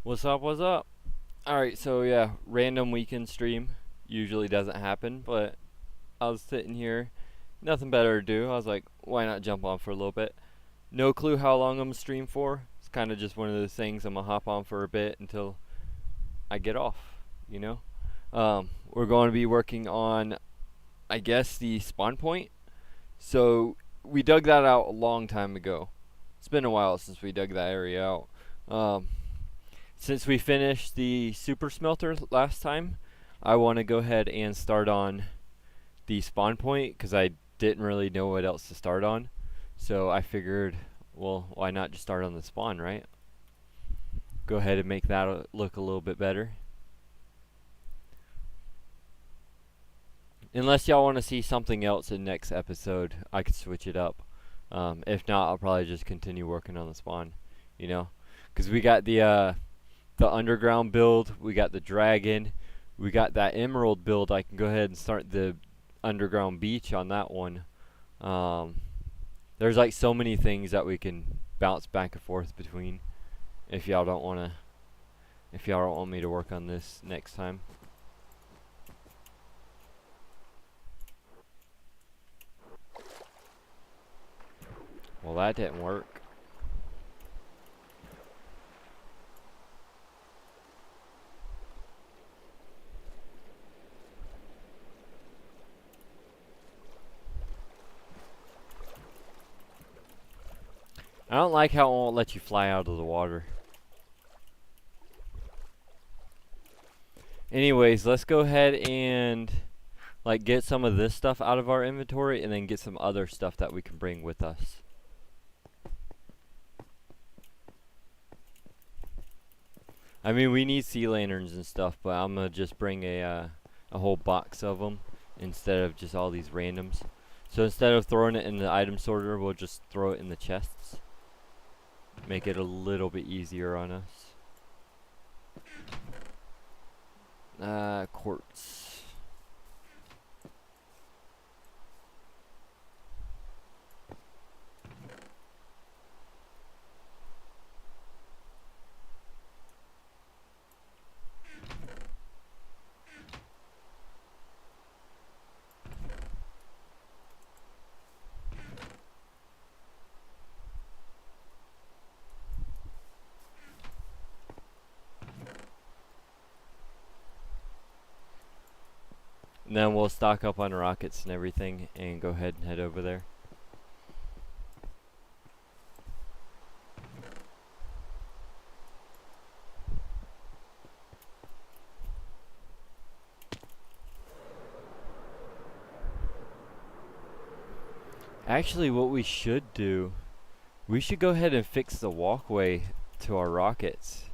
What's up? What's up? Alright, so yeah, random weekend stream usually doesn't happen, but I was sitting here, nothing better to do. I was like, why not jump on for a little bit? No clue how long I'm gonna stream for. It's kind of just one of those things I'm gonna hop on for a bit until I get off, you know? We're going to be working on, I guess, the spawn point. So we dug that out a long time ago. It's been a while since we dug that area out. Um, Since we finished the super smelter last time, I want to go ahead and start on the spawn point because I didn't really know what else to start on. So I figured, well, why not just start on the spawn, right? Go ahead and make that look a little bit better. Unless y'all want to see something else in next episode, I could switch it up. If not, I'll probably just continue working on the spawn, you know? Because we got the underground build, we got the dragon, we got that emerald build. I can go ahead and start the underground beach on that one. There's like so many things that we can bounce back and forth between. If y'all don't want to, if y'all don't want me to work on this next time. Well, that didn't work. I don't like how it won't let you fly out of the water. Anyways, let's go ahead and like get some of this stuff out of our inventory and then get some other stuff that we can bring with us. I mean, we need sea lanterns and stuff, but I'm gonna just bring a whole box of them instead of just all these randoms. So instead of throwing it in the item sorter, we'll just throw it in the chests. Make it a little bit easier on us. Quartz. And then we'll stock up on rockets and everything and go ahead and head over there. Actually, what we should do, we should go ahead and fix the walkway to our rockets.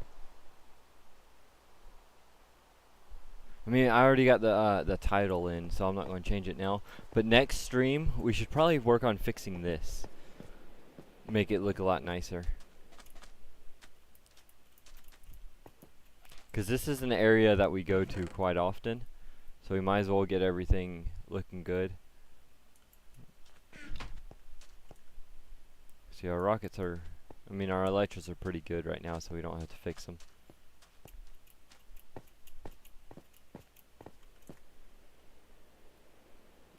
I mean, I already got the title in, so I'm not going to change it now. But next stream, we should probably work on fixing this. Make it look a lot nicer. Because this is an area that we go to quite often. So we might as well get everything looking good. See, our rockets are... I mean, our elytras are pretty good right now, so we don't have to fix them.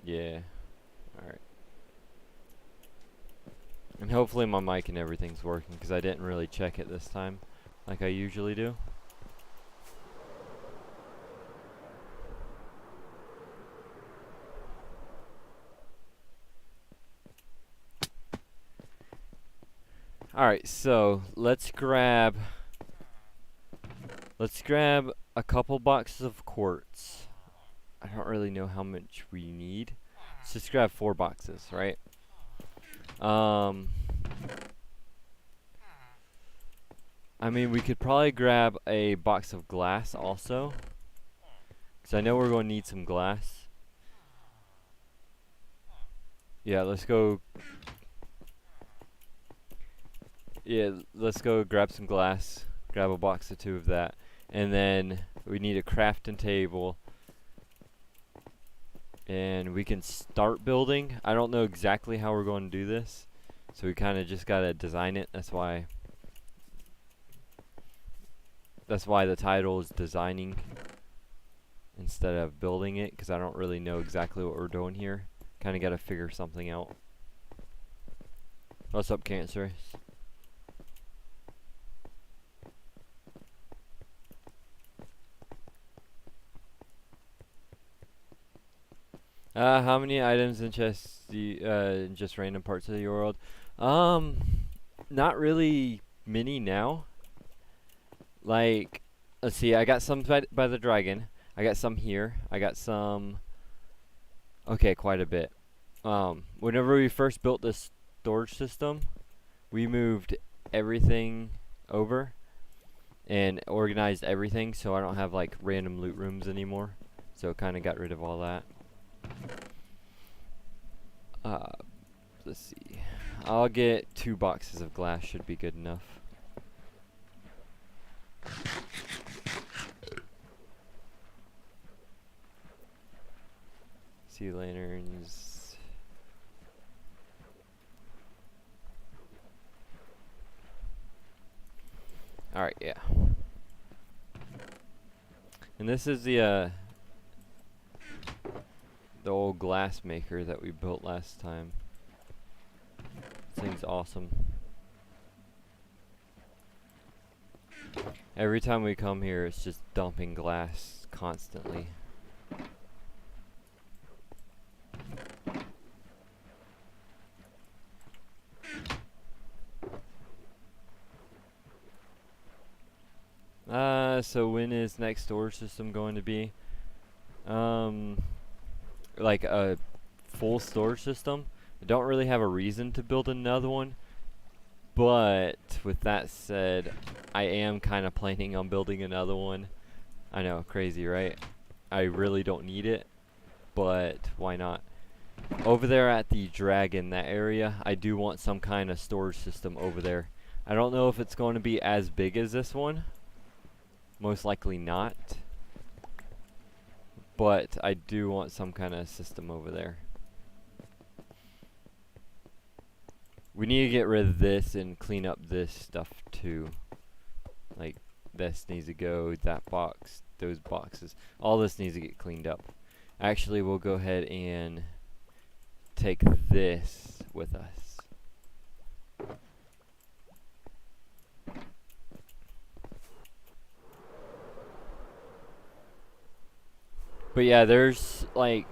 Yeah. Alright. And hopefully my mic and everything's working, because I didn't really check it this time, like I usually do. Alright, so let's grab a couple boxes of quartz. I don't really know how much we need. Let's just grab 4 boxes, right? I mean, we could probably grab a box of glass also, because I know we're going to need some glass. Yeah, let's go. Yeah, let's go grab some glass. Grab a box or 2 of that. And then we need a crafting table. And we can start building. I don't know exactly how we're going to do this. So we kind of just got to design it. That's why That's why the title is designing instead of building it, because I don't really know exactly what we're doing here. Kind of got to figure something out. What's up, Cancer? How many items in chests do you, in just random parts of the world? Not really many now. Like, let's see, I got some by the dragon. I got some here. I got some. Okay, quite a bit. Whenever we first built this storage system, we moved everything over and organized everything, so I don't have like random loot rooms anymore. So kind of got rid of all that. Let's see. I'll get 2 boxes of glass, should be good enough. Sea lanterns. Alright, yeah. And this is the old glass maker that we built last time. This thing's awesome. Every time we come here, it's just dumping glass constantly. So when is next storage system going to be? Like a full storage system. I don't really have a reason to build another one, but with that said, I am kind of planning on building another one. I know, crazy, right? I really don't need it, but why not? Over there at the dragon, that area, I do want some kind of storage system over there. I don't know if it's going to be as big as this one. Most likely not. But I do want some kind of system over there. We need to get rid of this and clean up this stuff too. Like, this needs to go, that box, those boxes. All this needs to get cleaned up. Actually, we'll go ahead and take this with us. But yeah, there's like,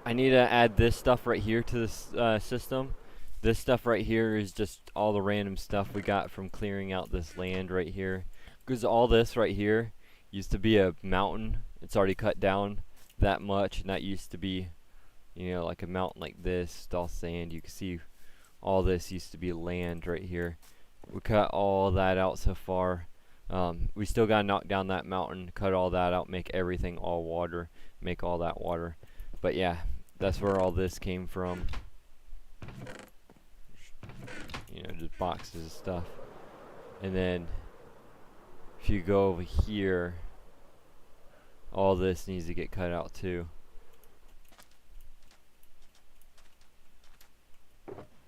I need to add this stuff right here to this system. This stuff right here is just all the random stuff we got from clearing out this land right here. Because all this right here used to be a mountain. It's already cut down that much, and that used to be, you know, like a mountain like this. It's all sand. You can see all this used to be land right here. We cut all that out so far. We still got to knock down that mountain, cut all that out, make everything all water, make all that water. But yeah, that's where all this came from. You know, just boxes of stuff. And then if you go over here, all this needs to get cut out too.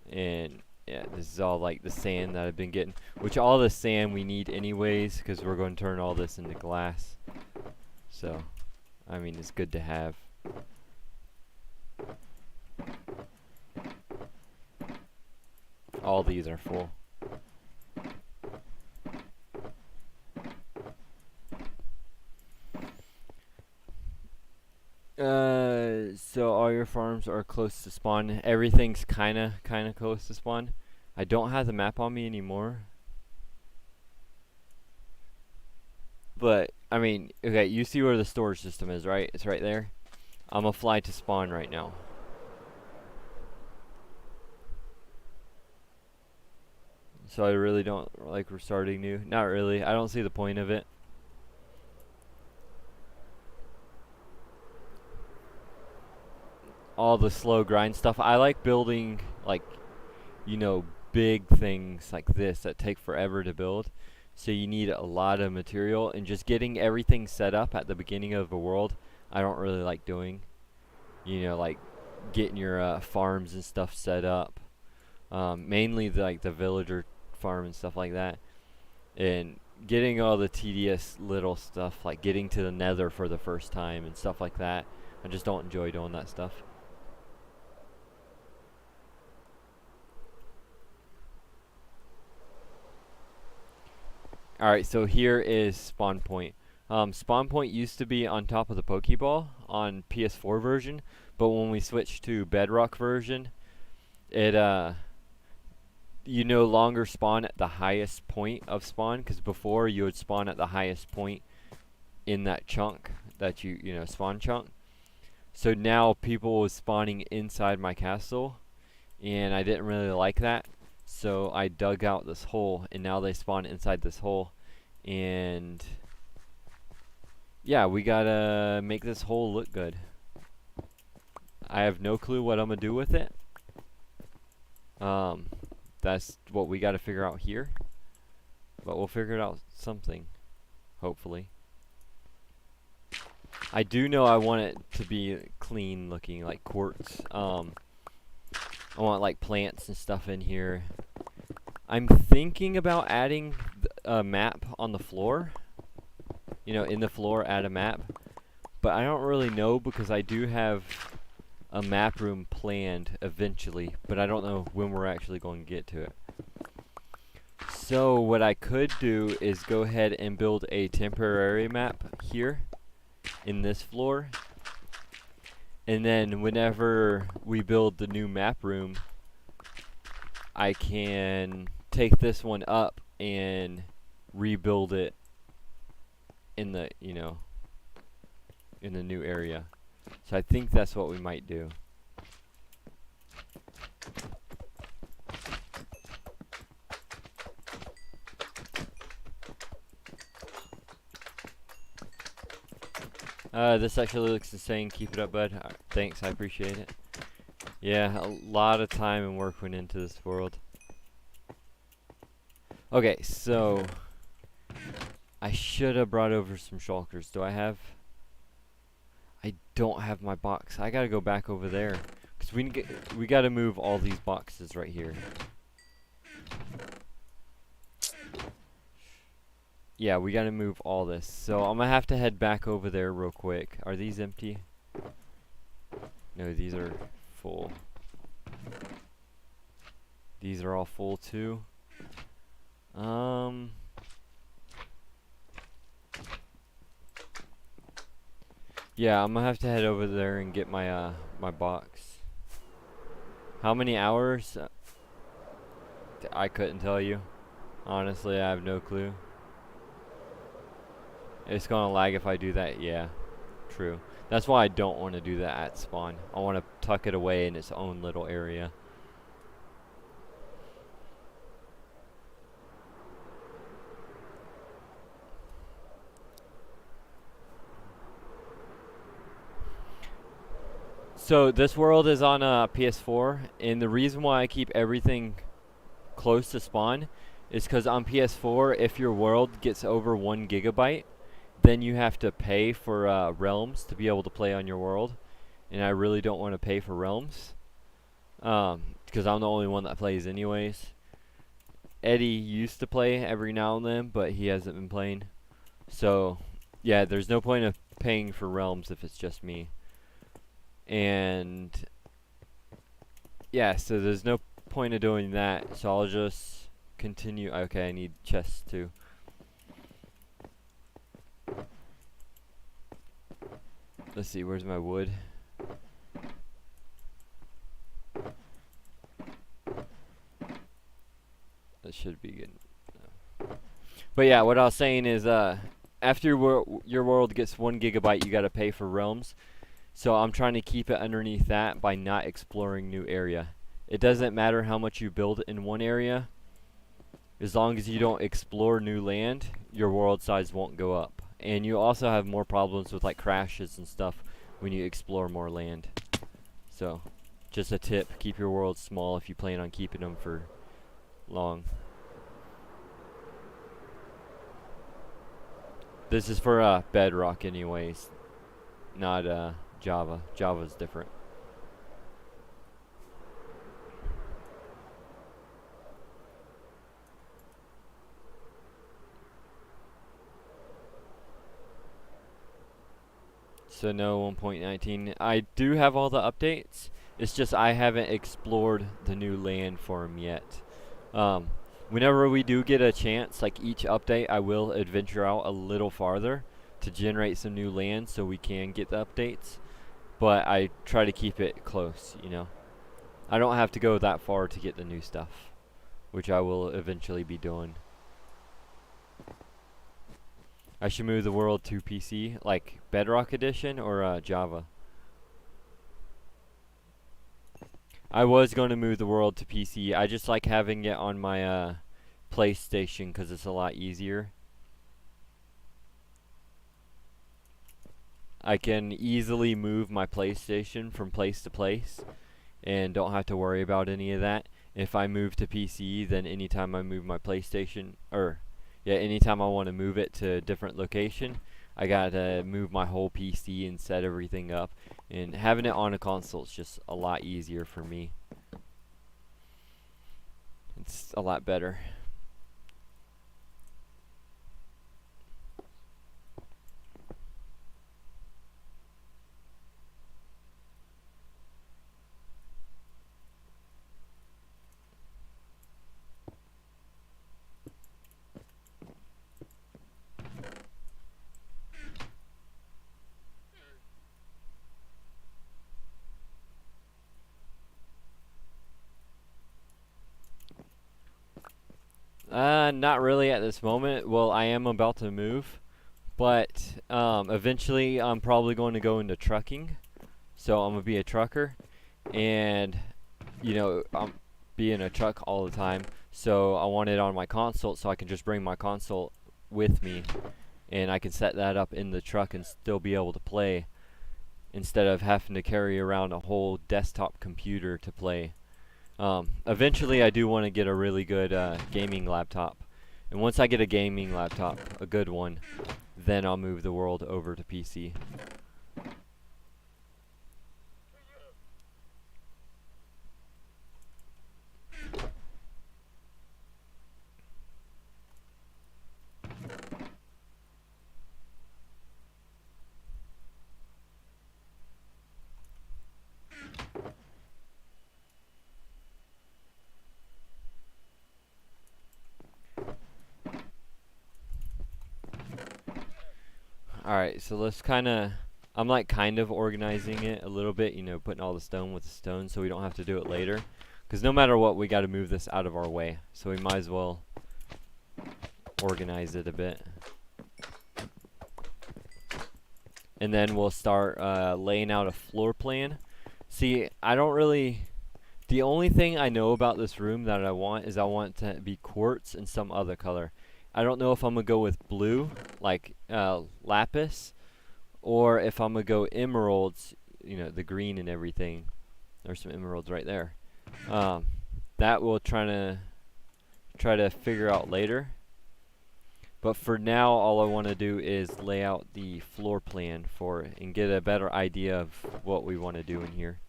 And yeah, this is all like the sand that I've been getting, which all the sand we need anyways, because we're going to turn all this into glass. So, I mean, it's good to have. All these are full. So all your farms are close to spawn. Everything's kinda close to spawn. I don't have the map on me anymore. But, I mean, okay, you see where the storage system is, right? It's right there. I'm gonna fly to spawn right now. So I really don't like restarting new. Not really. I don't see the point of it. All the slow grind stuff. I like building, like, you know, big things like this that take forever to build. So you need a lot of material, and just getting everything set up at the beginning of the world, I don't really like doing. You know, like getting your farms and stuff set up. Mainly like the villager farm and stuff like that. And getting all the tedious little stuff, like getting to the nether for the first time and stuff like that. I just don't enjoy doing that stuff. Alright, so here is spawn point. Spawn point used to be on top of the Pokeball on PS4 version, but when we switched to Bedrock version, it you no longer spawn at the highest point of spawn, because before you would spawn at the highest point in that chunk that you know, spawn chunk. So now people was spawning inside my castle, and I didn't really like that. So I dug out this hole, and now they spawn inside this hole. And yeah, we gotta make this hole look good. I have no clue what I'm gonna do with it. That's what we gotta figure out here. But we'll figure it out something, hopefully. I do know I want it to be clean looking, like quartz. I want like plants and stuff in here. I'm thinking about adding a map on the floor. You know, in the floor, add a map. But I don't really know, because I do have a map room planned eventually, but I don't know when we're actually going to get to it. So what I could do is go ahead and build a temporary map here in this floor. And then whenever we build the new map room, I can take this one up and rebuild it in the, you know, in the new area. So I think that's what we might do. This actually looks insane. Keep it up, bud. Thanks, I appreciate it. Yeah, a lot of time and work went into this world. Okay, so I should have brought over some shulkers. Do I have? I don't have my box. I gotta go back over there, cause we gotta move all these boxes right here. Yeah, we gotta move all this. So I'm gonna have to head back over there real quick. Are these empty? No, these are full. These are all full too. Yeah, I'm gonna have to head over there and get my my box. How many hours? I couldn't tell you. Honestly, I have no clue. It's gonna lag if I do that. Yeah, true. That's why I don't want to do that at spawn. I want to tuck it away in its own little area. So this world is on PS4, and the reason why I keep everything close to spawn is because on PS4, if your world gets over 1 gigabyte, then you have to pay for realms to be able to play on your world, and I really don't want to pay for realms, because I'm the only one that plays anyways. Eddie used to play every now and then, but he hasn't been playing. So yeah, there's no point of paying for realms if it's just me. And yeah, so there's no point of doing that, so I'll just continue. Okay, I need chests too. Let's see, where's my wood? That should be good. No. But yeah, what I was saying is, after your world gets 1 gigabyte, you gotta pay for realms. So I'm trying to keep it underneath that by not exploring new area. It doesn't matter how much you build in one area. As long as you don't explore new land, your world size won't go up. And you also have more problems with like crashes and stuff when you explore more land. So, just a tip, keep your world small if you plan on keeping them for long. This is for Bedrock anyways, not Java. Java's different. So no 1.19. I do have all the updates. It's just I haven't explored the new landform yet. Whenever we do get a chance, like each update, I will adventure out a little farther to generate some new land so we can get the updates. But I try to keep it close, you know. I don't have to go that far to get the new stuff, which I will eventually be doing. I should move the world to PC, like Bedrock Edition or Java. I was going to move the world to PC. I just like having it on my PlayStation because it's a lot easier. I can easily move my PlayStation from place to place and don't have to worry about any of that. If I move to PC, then anytime I move my PlayStation, anytime I want to move it to a different location, I gotta move my whole PC and set everything up. And having it on a console is just a lot easier for me. It's a lot better. Not really at this moment. Well, I am about to move, but eventually I'm probably going to go into trucking. So I'm gonna be a trucker, and you know I'm being a truck all the time. So I want it on my console, so I can just bring my console with me, and I can set that up in the truck and still be able to play, instead of having to carry around a whole desktop computer to play. Eventually I do want to get a really good gaming laptop. And once I get a gaming laptop, a good one, then I'll move the world over to PC. Alright, so let's I'm like kind of organizing it a little bit, you know, putting all the stone with the stone so we don't have to do it later. Because no matter what, we got to move this out of our way. So we might as well organize it a bit. And then we'll start laying out a floor plan. See, the only thing I know about this room that I want is I want it to be quartz and some other color. I don't know if I'm going to go with blue, like lapis, or if I'm going to go emeralds, you know, the green and everything. There's some emeralds right there. That we'll try to figure out later. But for now, all I want to do is lay out the floor plan for it and get a better idea of what we want to do in here.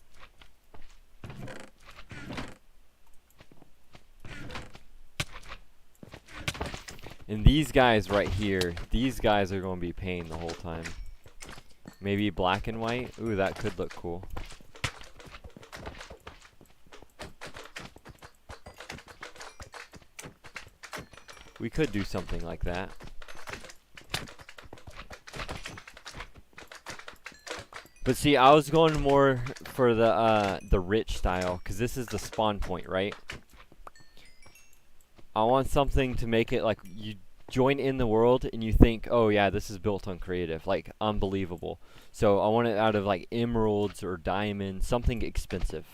And these guys right here, these guys are going to be pain the whole time. Maybe black and white? Ooh, that could look cool. We could do something like that. But see, I was going more for the rich style, because this is the spawn point, right? I want something to make it like you join in the world and you think, oh yeah, this is built on creative, like unbelievable. So I want it out of like emeralds or diamonds, something expensive.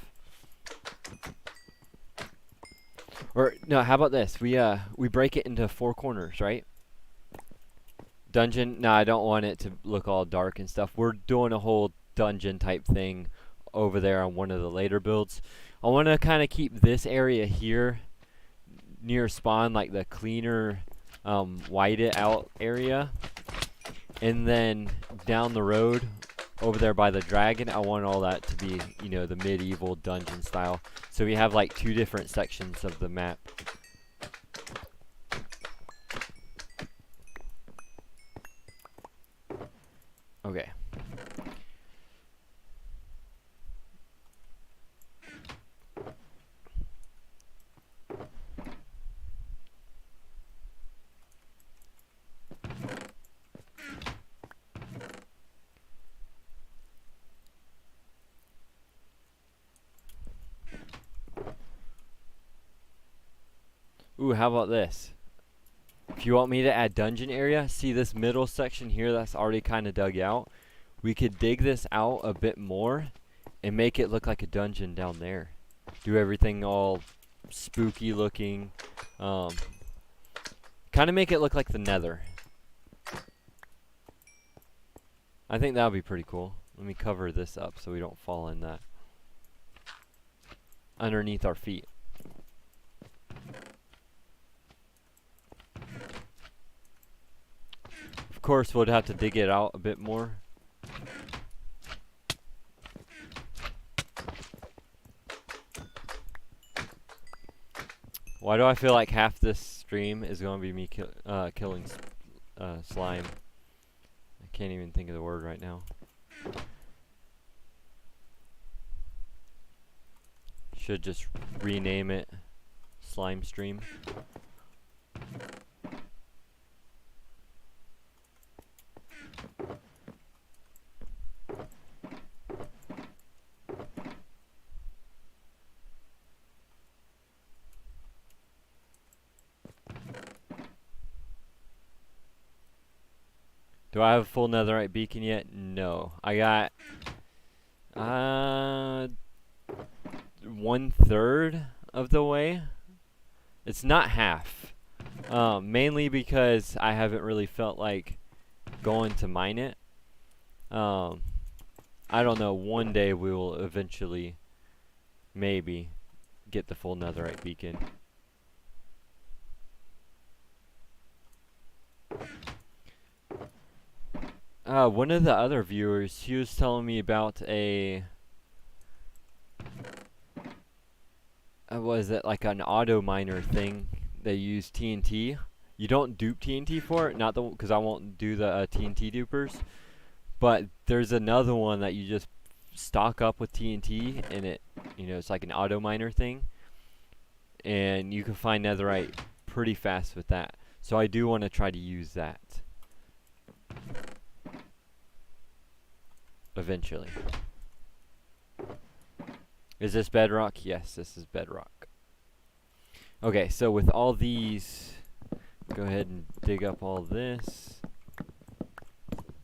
Or no, how about this? We break it into 4 corners, right? Dungeon. No, I don't want it to look all dark and stuff. We're doing a whole dungeon type thing over there on one of the later builds. I want to kind of keep this area here near spawn, like the cleaner, whited out area, and then down the road over there by the dragon, I want all that to be, you know, the medieval dungeon style. So we have like 2 different sections of the map. Okay. Ooh, how about this? If you want me to add dungeon area, see this middle section here that's already kind of dug out? We could dig this out a bit more and make it look like a dungeon down there. Do everything all spooky looking. Kind of make it look like the Nether. I think that would be pretty cool. Let me cover this up so we don't fall in that. Underneath our feet. Of course, we'll have to dig it out a bit more. Why do I feel like half this stream is going to be me killing slime? I can't even think of the word right now. Should just rename it Slime Stream. Do I have a full netherite beacon yet? No. I got 1/3 of the way. It's not half. Mainly because I haven't really felt like going to mine it. I don't know. One day we will eventually, maybe, get the full netherite beacon. One of the other viewers, he was telling me about a, was it like an auto miner thing? They use TNT. You don't dupe TNT for it, not the because I won't do the TNT dupers. But there's another one that you just stock up with TNT, and it, it's like an auto miner thing, and you can find netherite pretty fast with that. So I do want to try to use that eventually. Is this bedrock? Yes, this is bedrock. Okay, so with all these, go ahead and dig up all this.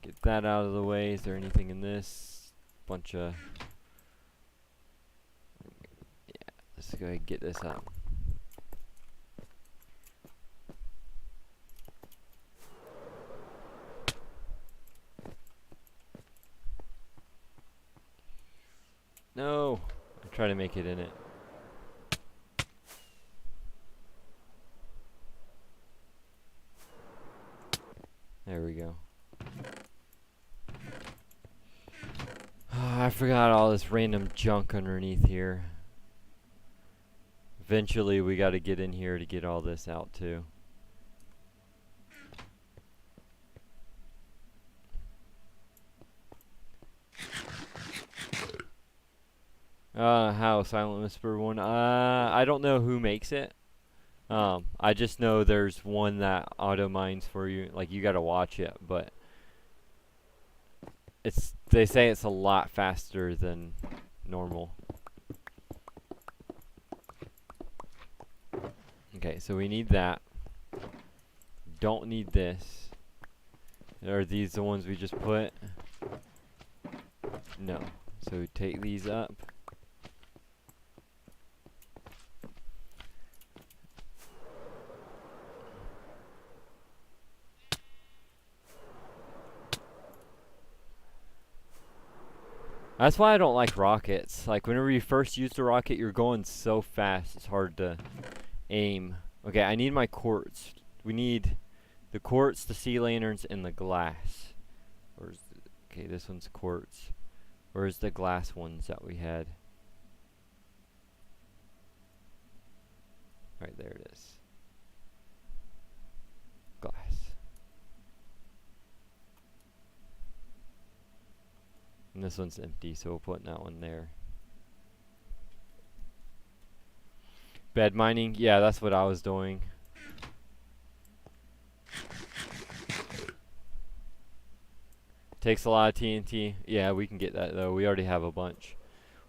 Get that out of the way. Is there anything in this? Bunch of... Yeah, let's go ahead and get this out. No! I try to make it in it. There we go. I forgot all this random junk underneath here. Eventually we gotta get in here to get all this out too. How Silent Whisper one? I don't know who makes it. I just know there's one that auto mines for you. Like, you gotta watch it, but they say it's a lot faster than normal. Okay, so we need that. Don't need this. Are these the ones we just put? No. So we take these up. That's why I don't like rockets. Like, whenever you first use the rocket, you're going so fast, it's hard to aim. Okay, I need my quartz. We need the quartz, the sea lanterns, and the glass. Okay, this one's quartz. Where's the glass ones that we had? Right, there it is. Glass. And this one's empty, so we'll put that one there. Bed mining? Yeah, that's what I was doing. Takes a lot of TNT. Yeah, we can get that though. We already have a bunch.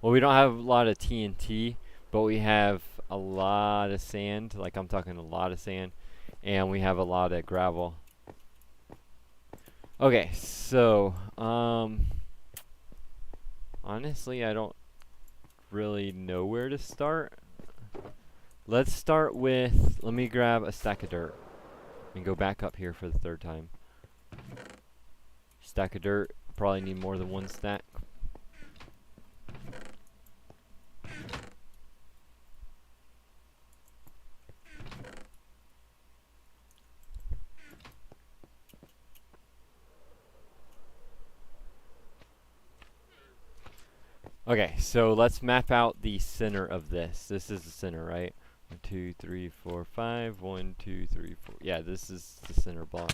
Well, we don't have a lot of TNT, but we have a lot of sand. Like, I'm talking a lot of sand. And we have a lot of gravel. Okay, so, honestly, I don't really know where to start. Let's start with, let me grab a stack of dirt and go back up here for the third time. Stack of dirt, probably need more than one stack. Okay, so let's map out the center of this. This is the center, right? 1, 2, 3, 4, 5. 1, 2, 3, 4. Yeah, this is the center block.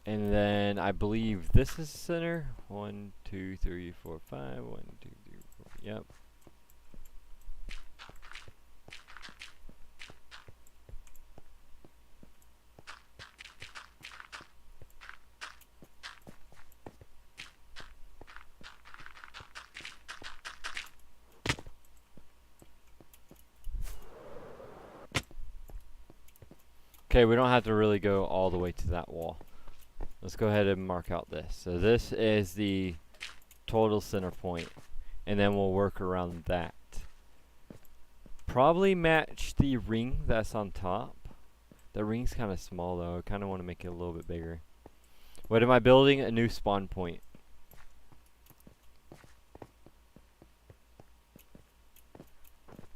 And then I believe this is the center. 1, 2, 3, 4, 5. 1, 2, 3, 4. Yep. Okay, we don't have to really go all the way to that wall. Let's go ahead and mark out this. So this is the total center point, and then we'll work around that. Probably match the ring that's on top. The ring's kind of small though. I kind of want to make it a little bit bigger. What am I building? A new spawn point.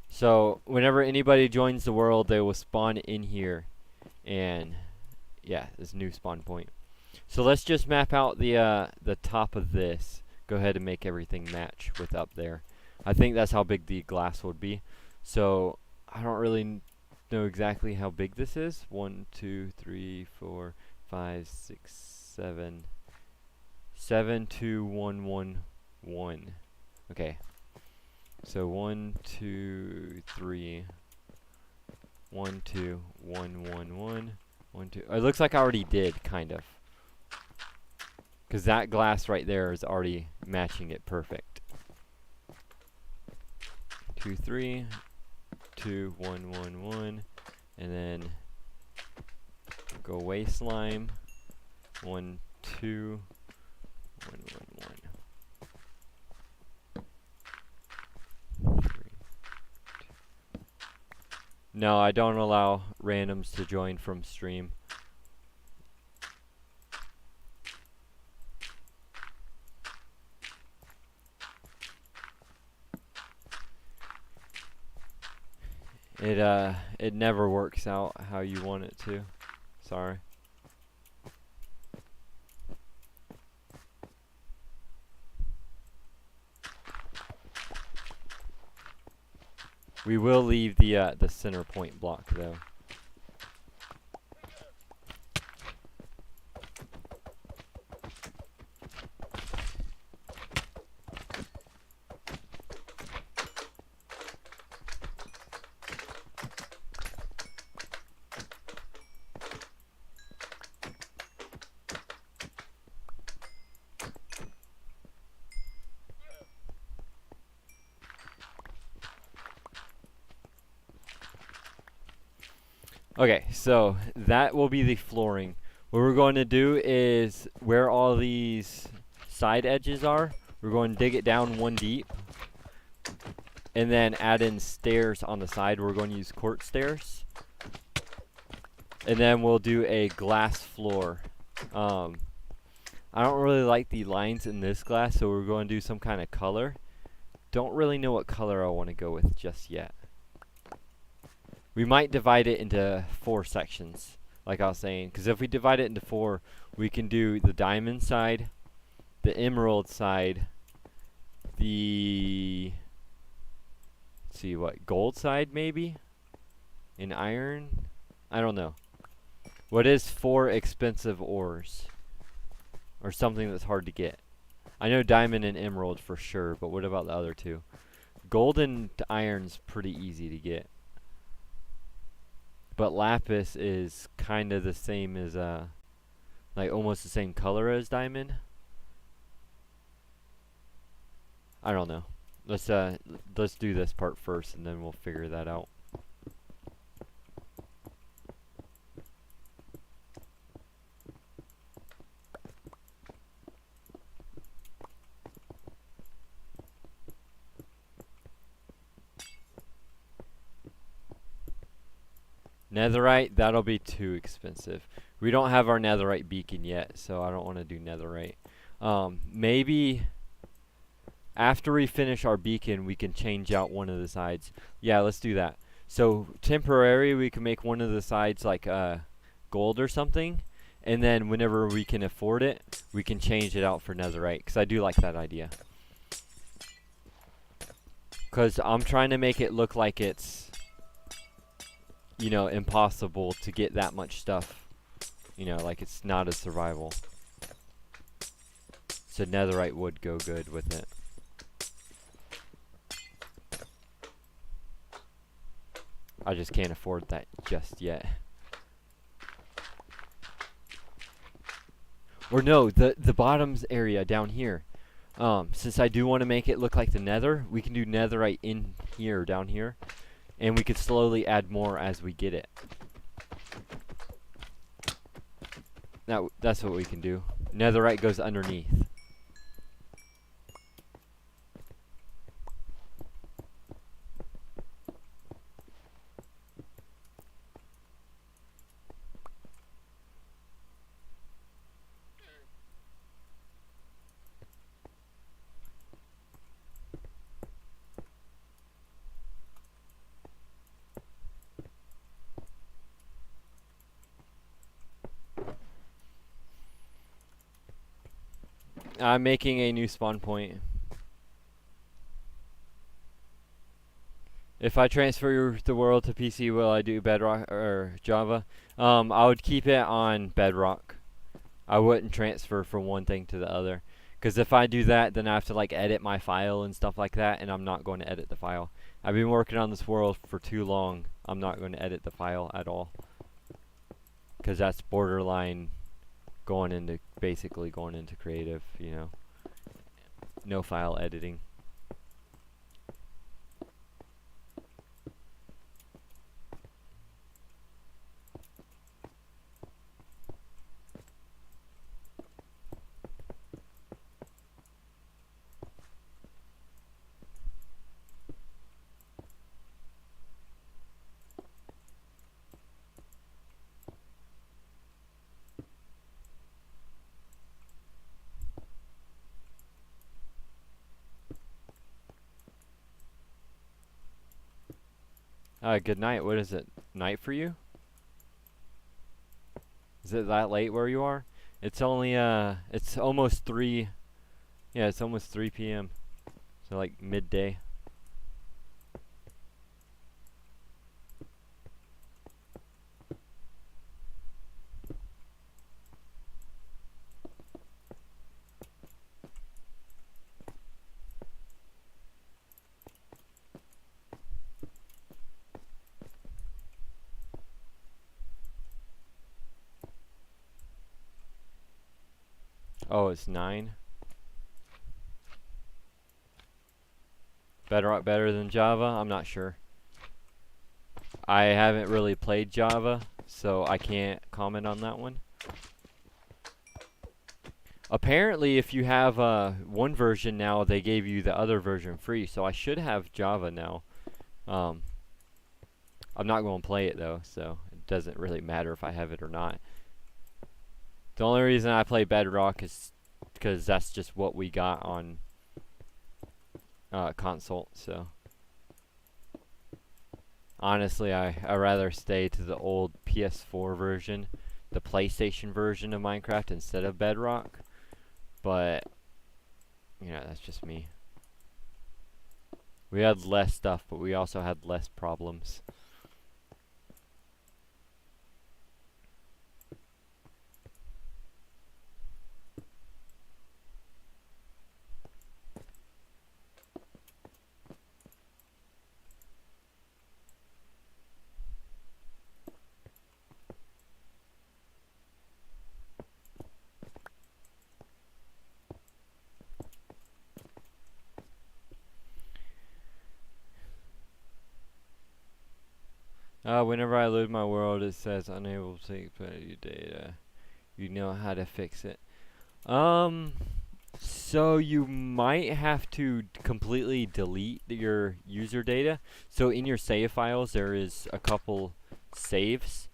So whenever anybody joins the world, they will spawn in here, and yeah, this new spawn point. So let's just map out the top of this. Go ahead and make everything match with up there. I think that's how big the glass would be. So I don't really know exactly how big this is. 1, 2, 3, 4, 5, 6, 7. 7, 2, 1, 1, 1. Okay. So 1, 2, 3. 1, 2, 1, 1, 1. 1, 2. It looks like I already did, kind of. Because that glass right there is already matching it perfect. 2, 3, 2, 1, 1, 1, and then go away slime. 1, 2, 1, 1, 1. 3, 2. No, I don't allow randoms to join from stream. It never works out how you want it to. Sorry. We will leave the center point block though. Okay, so that will be the flooring. What we're going to do is where all these side edges are, we're going to dig it down 1 deep and then add in stairs on the side. We're going to use quartz stairs. And then we'll do a glass floor. I don't really like the lines in this glass, so we're going to do some kind of color. Don't really know what color I want to go with just yet. We might divide it into 4 sections, like I was saying. Because if we divide it into 4, we can do the diamond side, the emerald side, the, let's see, what, gold side maybe? And iron? I don't know. What is 4 expensive ores? Or something that's hard to get? I know diamond and emerald for sure, but what about the other two? Gold and iron's pretty easy to get. But lapis is kind of the same as, like almost the same color as diamond. I don't know. Let's do this part first and then we'll figure that out. Netherite, that'll be too expensive. We don't have our netherite beacon yet, so I don't want to do netherite. Maybe after we finish our beacon, we can change out one of the sides. Yeah, let's do that. So temporary, we can make one of the sides like gold or something, and then whenever we can afford it, we can change it out for netherite, because I do like that idea. Because I'm trying to make it look like it's, you know, impossible to get that much stuff. You know, like it's not a survival. So netherite would go good with it. I just can't afford that just yet. Or no, the bottoms area down here. Since I do want to make it look like the nether, we can do netherite in here, down here. And we could slowly add more as we get it. That's what we can do. Netherite goes underneath. I'm making a new spawn point. If I transfer the world to PC, will I do Bedrock or Java? I would keep it on Bedrock. I wouldn't transfer from one thing to the other. Because if I do that, then I have to like edit my file and stuff like that, and I'm not going to edit the file. I've been working on this world for too long. I'm not going to edit the file at all. Because that's borderline basically going into creative, you know. No file editing. Good night. What is it? Night for you? Is it that late where you are? It's only, it's almost 3. Yeah, it's almost 3 p.m. So, like, midday. Oh, it's 9. Bedrock better than Java? I'm not sure. I haven't really played Java, so I can't comment on that one. Apparently, if you have one version now, they gave you the other version free, so I should have Java now. I'm not going to play it, though, so it doesn't really matter if I have it or not. The only reason I play Bedrock is because that's just what we got on console, so honestly I rather stay to the old PS4 version, the PlayStation version of Minecraft instead of Bedrock, but you know, that's just me. We had less stuff, but we also had less problems. Whenever I load my world, it says unable to take your data. You know how to fix it. So you might have to completely delete your user data. So in your save files, there is a couple saves.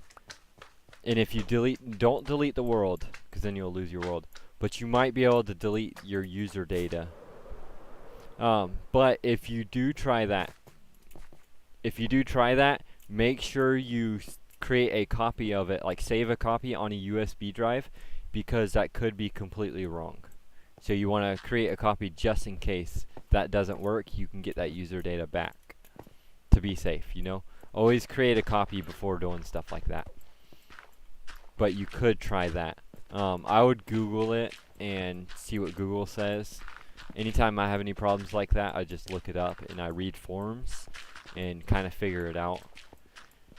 And if you don't delete the world, because then you'll lose your world. But you might be able to delete your user data. But if you do try that, make sure you create a copy of it, like save a copy on a USB drive, because that could be completely wrong. So you want to create a copy just in case that doesn't work. You can get that user data back to be safe, you know? Always create a copy before doing stuff like that. But you could try that. I would Google it and see what Google says. Anytime I have any problems like that, I just look it up and I read forums and kind of figure it out.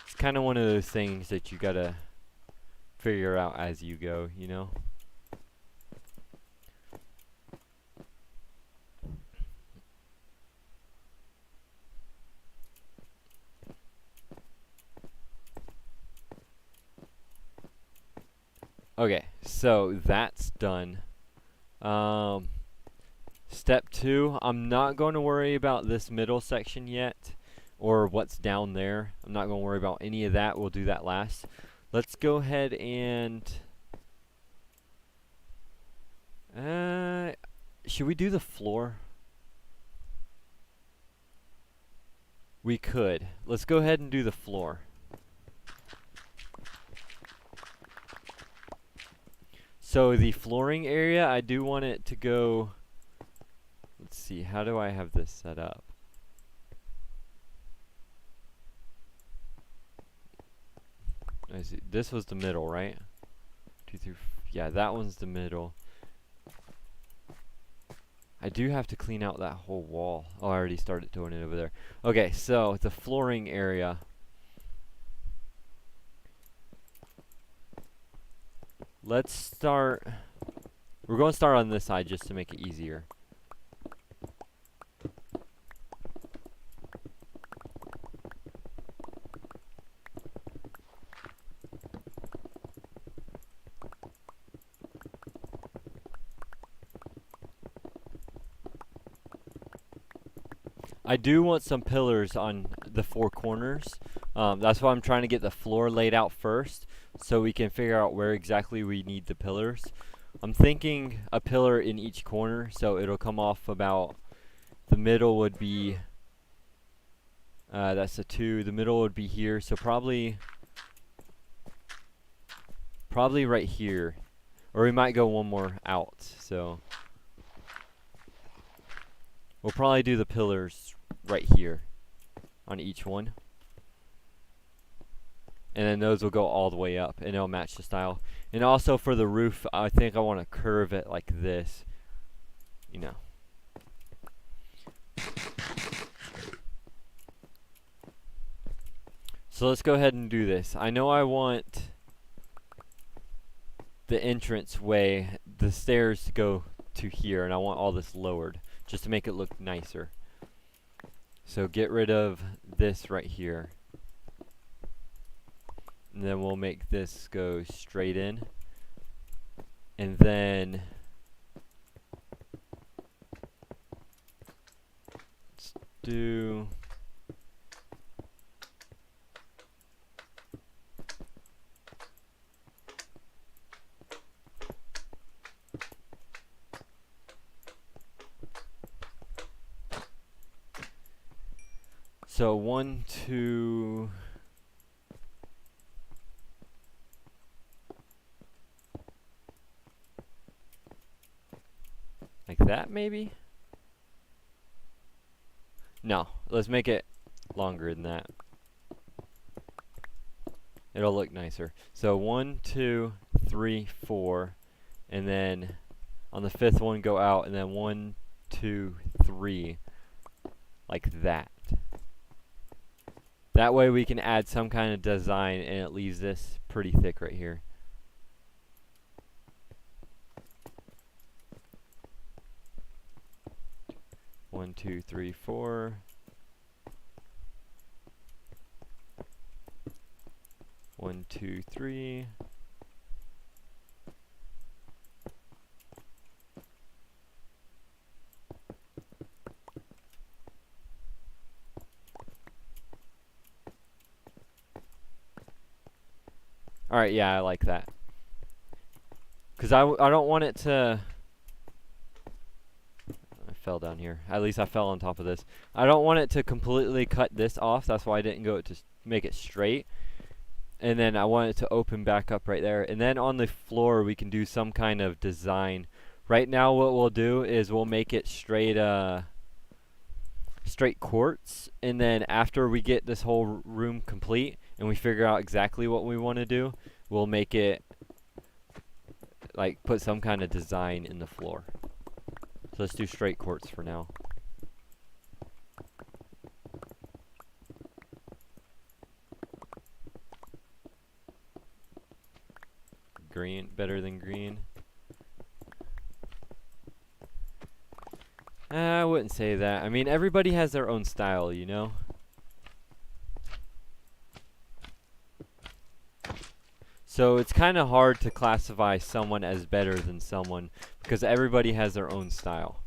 It's kind of one of those things that you gotta figure out as you go, you know? Okay, so that's done. Step 2, I'm not going to worry about this middle section yet, or what's down there. I'm not going to worry about any of that. We'll do that last. Let's go ahead and... should we do the floor? We could. Let's go ahead and do the floor. So the flooring area, I do want it to go... Let's see, how do I have this set up? I see. This was the middle, right? 2 through... yeah, that one's the middle. I do have to clean out that whole wall. Oh, I already started doing it over there. Okay, so the flooring area. Let's start... we're going to start on this side just to make it easier. I do want some pillars on the 4 corners. That's why I'm trying to get the floor laid out first, so we can figure out where exactly we need the pillars. I'm thinking a pillar in each corner, so it'll come off about... the middle would be... that's a 2. The middle would be here, so probably right here. Or we might go one more out, so... we'll probably do the pillars right here on each one. And then those will go all the way up and it'll match the style. And also for the roof, I think I want to curve it like this. You know. So let's go ahead and do this. I know I want the entrance way, the stairs to go to here, and I want all this lowered just to make it look nicer. So get rid of this right here. And then we'll make this go straight in. And then let's do... so 1, 2... like that, maybe? No, let's make it longer than that. It'll look nicer. So 1, 2, 3, 4, and then on the 5th one go out, and then 1, 2, 3, like that. That way we can add some kind of design, and it leaves this pretty thick right here. One, 2, 3, 4. 1, 2, 3. Alright, yeah, I like that. Because I don't want it to... I fell down here. At least I fell on top of this. I don't want it to completely cut this off. That's why I didn't go to make it straight. And then I want it to open back up right there. And then on the floor, we can do some kind of design. Right now, what we'll do is we'll make it straight quartz. And then after we get this whole room complete and we figure out exactly what we want to do, we'll make it, like, put some kind of design in the floor. So let's do straight quartz for now. Green, better than green. I wouldn't say that. I mean, everybody has their own style, you know? So it's kind of hard to classify someone as better than someone because everybody has their own style.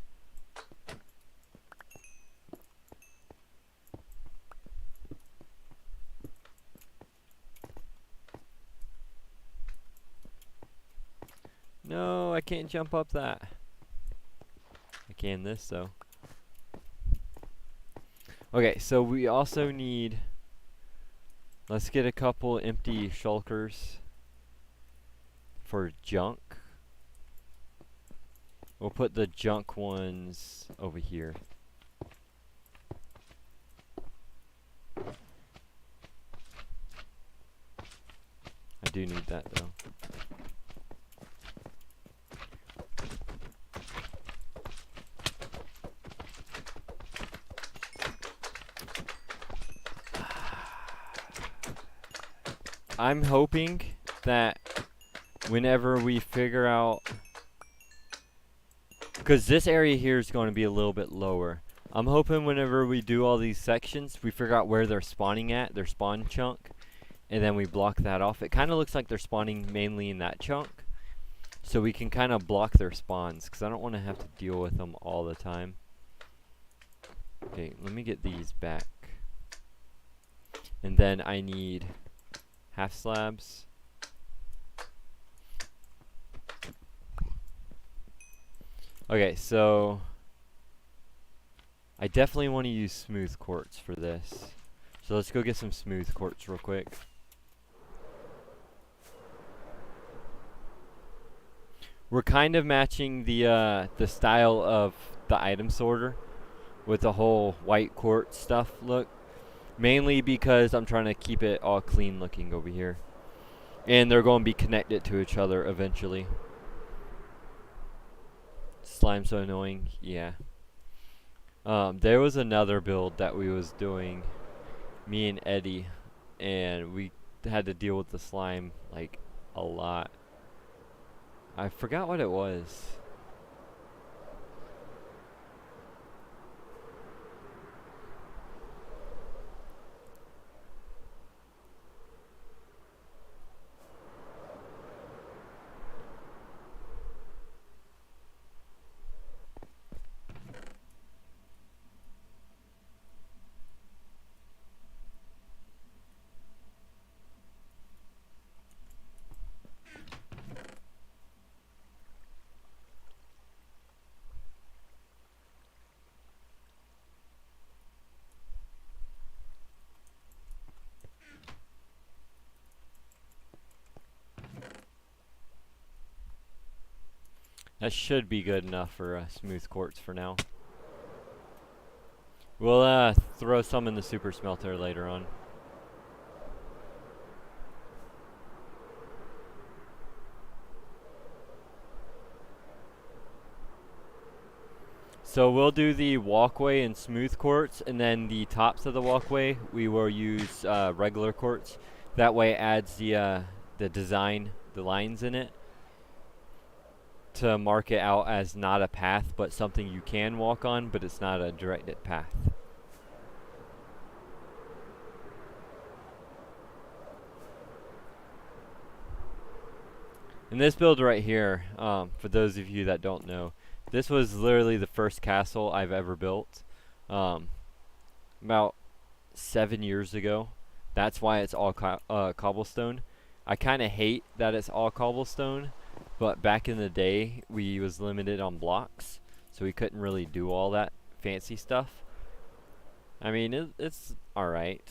No, I can't jump up that. I can this though. Okay, so we also need... Let's get a couple empty shulkers for junk. We'll put the junk ones over here. I do need that though. I'm hoping that whenever we figure out, because this area here is going to be a little bit lower, I'm hoping whenever we do all these sections, we figure out where they're spawning at, their spawn chunk, and then we block that off. It kind of looks like they're spawning mainly in that chunk, so we can kind of block their spawns, because I don't want to have to deal with them all the time. Okay, let me get these back. And then I need half slabs. Okay, so I definitely want to use smooth quartz for this. So let's go get some smooth quartz real quick. We're kind of matching the style of the item sorter with the whole white quartz stuff look. Mainly because I'm trying to keep it all clean looking over here. And they're going to be connected to each other eventually. Slime's so annoying, yeah. There was another build that we was doing, me and Eddie, and we had to deal with the slime like a lot. I forgot what it was. That should be good enough for smooth quartz for now. We'll throw some in the super smelter later on. So we'll do the walkway in smooth quartz, and then the tops of the walkway we will use regular quartz. That way it adds the design, the lines in it, to mark it out as not a path, but something you can walk on, but it's not a directed path. And this build right here, for those of you that don't know, this was literally the first castle I've ever built. About 7 years ago. That's why it's all cobblestone. I kind of hate that it's all cobblestone, but back in the day we was limited on blocks, so we couldn't really do all that fancy stuff. I mean, it's alright.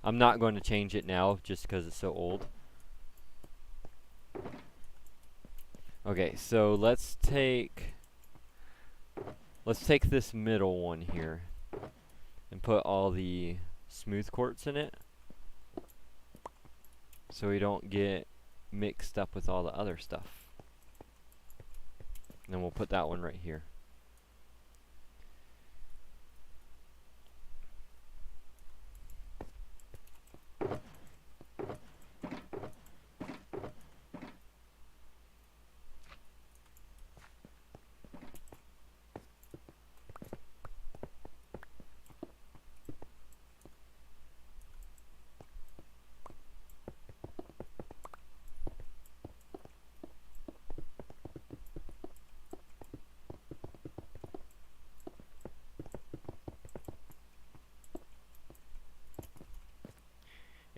I'm not going to change it now just because it's so old. Okay, so let's take this middle one here and put all the smooth quartz in it so we don't get mixed up with all the other stuff. And then we'll put that one right here.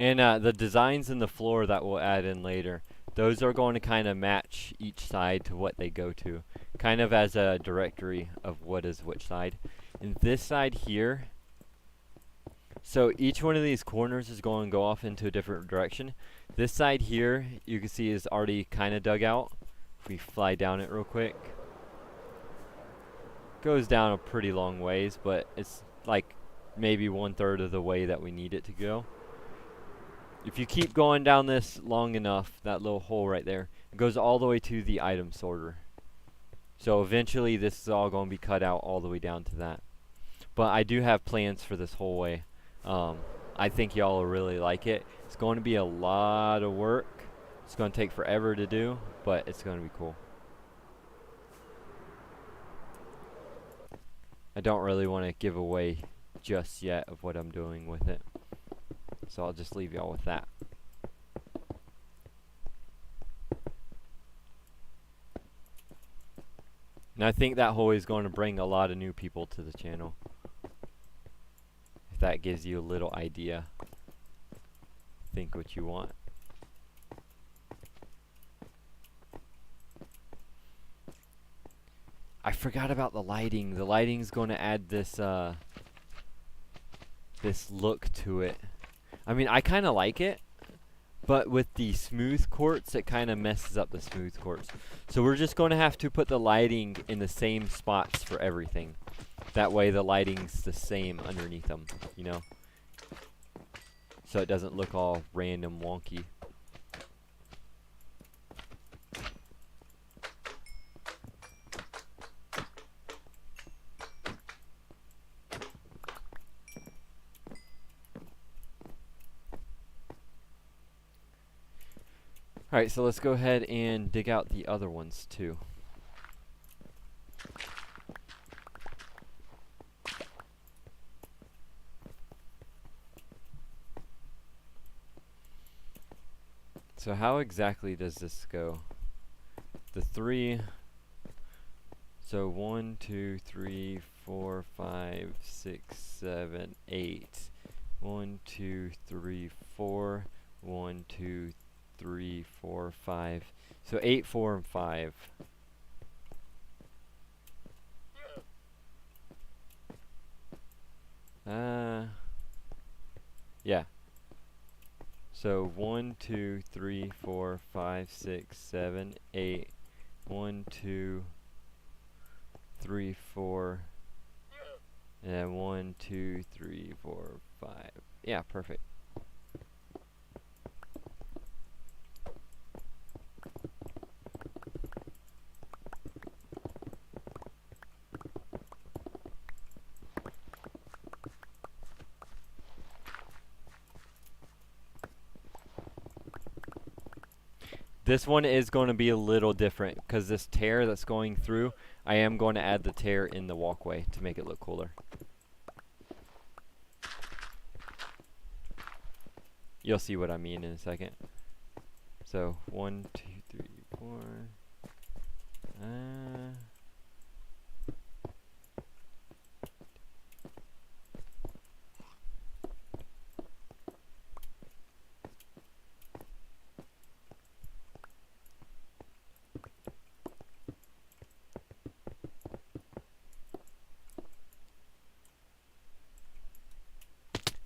And the designs in the floor that we'll add in later, those are going to kind of match each side to what they go to, kind of as a directory of what is which side. And this side here, so each one of these corners is going to go off into a different direction. This side here, you can see, is already kind of dug out. If we fly down it real quick, goes down a pretty long ways, but it's like maybe 1/3 of the way that we need it to go. If you keep going down this long enough, that little hole right there, it goes all the way to the item sorter. So eventually this is all going to be cut out all the way down to that. But I do have plans for this whole way. I think y'all will really like it. It's going to be a lot of work. It's going to take forever to do, but it's going to be cool. I don't really want to give away just yet of what I'm doing with it. So I'll just leave y'all with that. And I think that hole is going to bring a lot of new people to the channel. If that gives you a little idea. Think what you want. I forgot about the lighting. The lighting's going to add this this look to it. I mean, I kind of like it, but with the smooth quartz, it kind of messes up the smooth quartz. So we're just going to have to put the lighting in the same spots for everything. That way the lighting's the same underneath them, you know? So it doesn't look all random wonky. Alright, so let's go ahead and dig out the other ones too. So how exactly does this go? The 3, so 1, 2, 3, 4, 5, 6, 7, 8. 1, 2, 3, 4. 1, 2, 3, 4, 5. So 8, 4, and 5. Yeah. So 1, 2, 3, 4, 5, 6, 7, 8. 1, 2, 3, 4. And 1, 2, 3, 4, 5. Yeah, perfect. This one is going to be a little different because this tear that's going through, I am going to add the tear in the walkway to make it look cooler. You'll see what I mean in a second. So 1, 2, 3,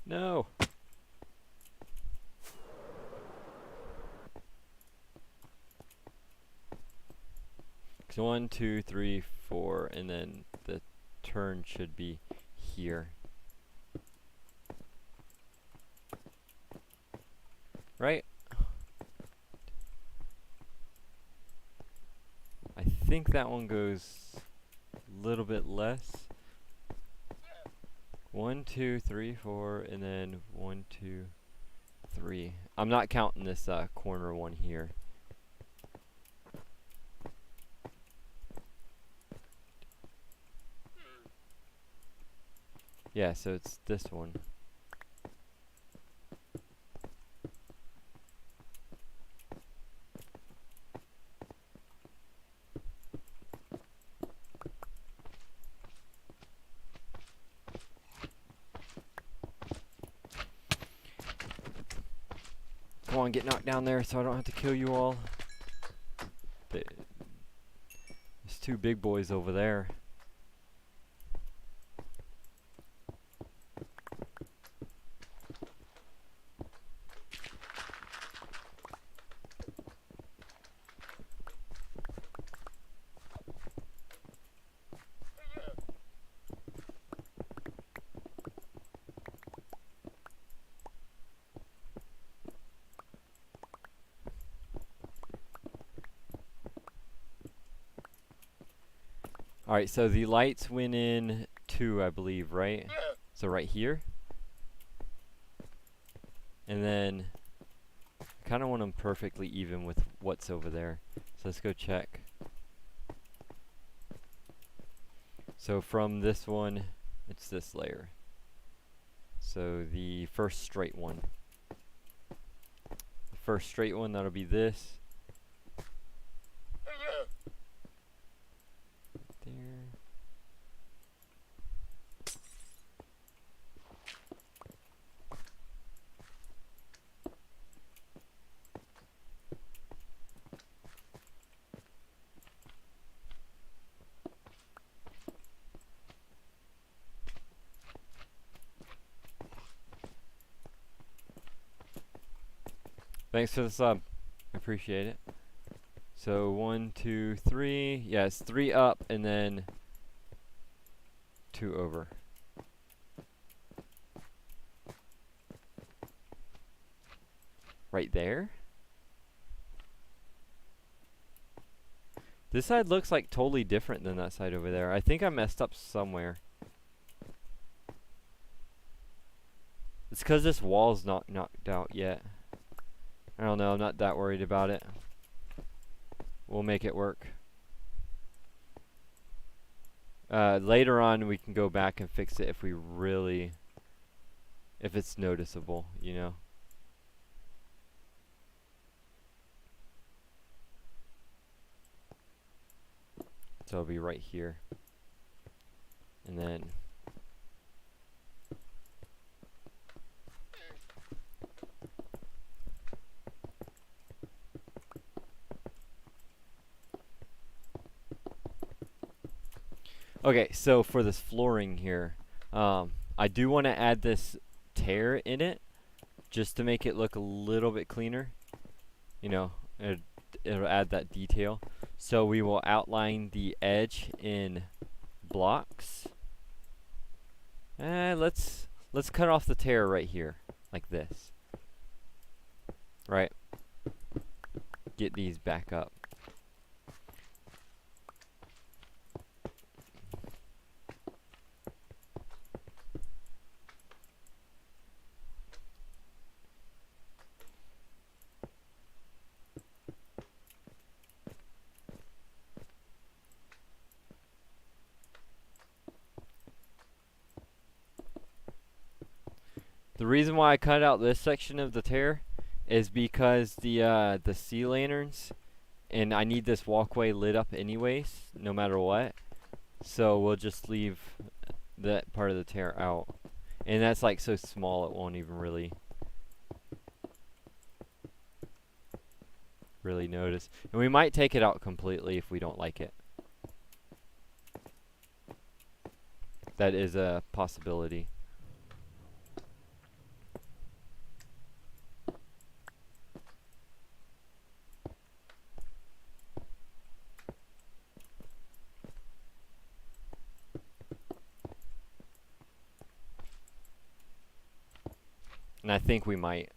No. So 1, 2, 3, 4, and then the turn should be here. Right? I think that one goes a little bit less. 1, 2, 3, 4, and then 1, 2, 3. I'm not counting this corner one here. Yeah, so it's this one. Come on, get knocked down there so I don't have to kill you all. There's 2 big boys over there. Alright, so the lights went in 2, I believe, right? So right here. And then I kind of want them perfectly even with what's over there. So let's go check. So from this one, it's this layer. So the first straight one. The first straight one, that'll be this. There. Thanks for the sub. I appreciate it. So 1, 2, 3. Yeah, it's 3 up and then 2 over. Right there? This side looks like totally different than that side over there. I think I messed up somewhere. It's because this wall's not knocked out yet. I don't know, I'm not that worried about it. We'll make it work. Later on we can go back and fix it if we really, if it's noticeable, you know. So it'll be right here. And then okay, so for this flooring here, I do want to add this tear in it just to make it look a little bit cleaner. You know, it'll add that detail. So we will outline the edge in blocks. Let's cut off the tear right here, like this. Right. Get these back up. The reason why I cut out this section of the tear is because the sea lanterns, and I need this walkway lit up anyways, no matter what. So we'll just leave that part of the tear out. And that's like so small it won't even really notice. And we might take it out completely if we don't like it. That is a possibility. And I think we might.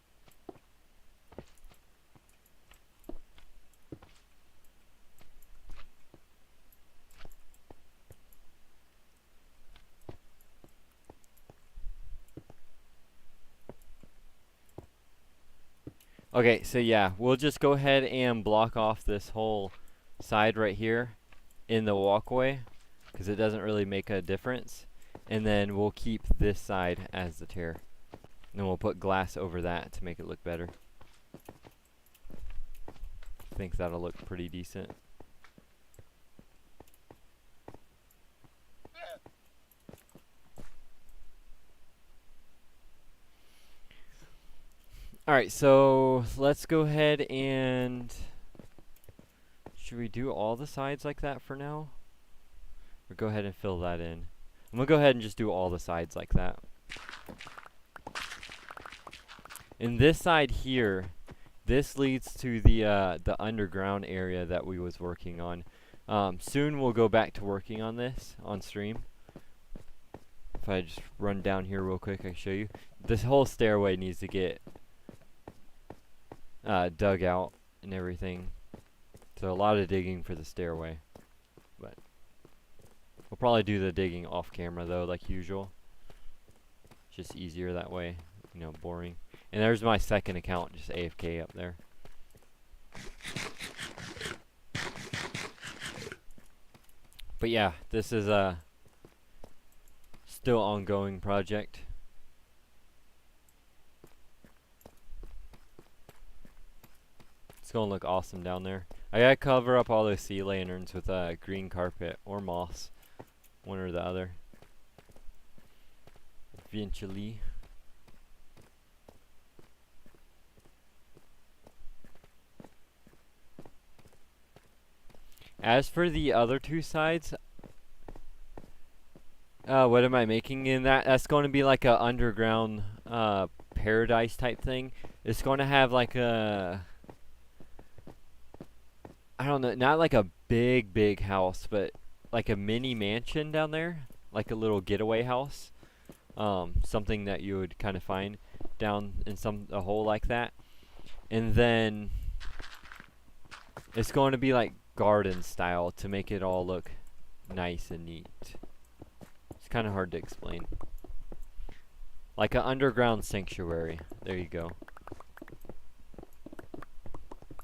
Okay, so yeah, we'll just go ahead and block off this whole side right here in the walkway, because it doesn't really make a difference. And then we'll keep this side as the tear. And then we'll put glass over that to make it look better. I think that'll look pretty decent. Alright, so let's go ahead and... Should we do all the sides like that for now? Or go ahead and fill that in? I'm gonna go ahead and just do all the sides like that. And this side here, this leads to the underground area that we was working on. Soon we'll go back to working on this on stream. If I just run down here real quick, I can show you. This whole stairway needs to get dug out and everything. So a lot of digging for the stairway. But we'll probably do the digging off camera though, like usual. Just easier that way, you know, boring. And there's my second account, just AFK up there. But yeah, this is a still ongoing project. It's gonna look awesome down there. I gotta cover up all those sea lanterns with green carpet or moss, one or the other. Eventually. As for the other two sides, what am I making in that? That's going to be like a underground paradise type thing. It's going to have like a, I don't know, not like a big house, but like a mini mansion down there, like a little getaway house. Something that you would kind of find down in a hole like that. And then it's going to be like garden style to make it all look nice and neat. It's kind of hard to explain. Like an underground sanctuary. There you go.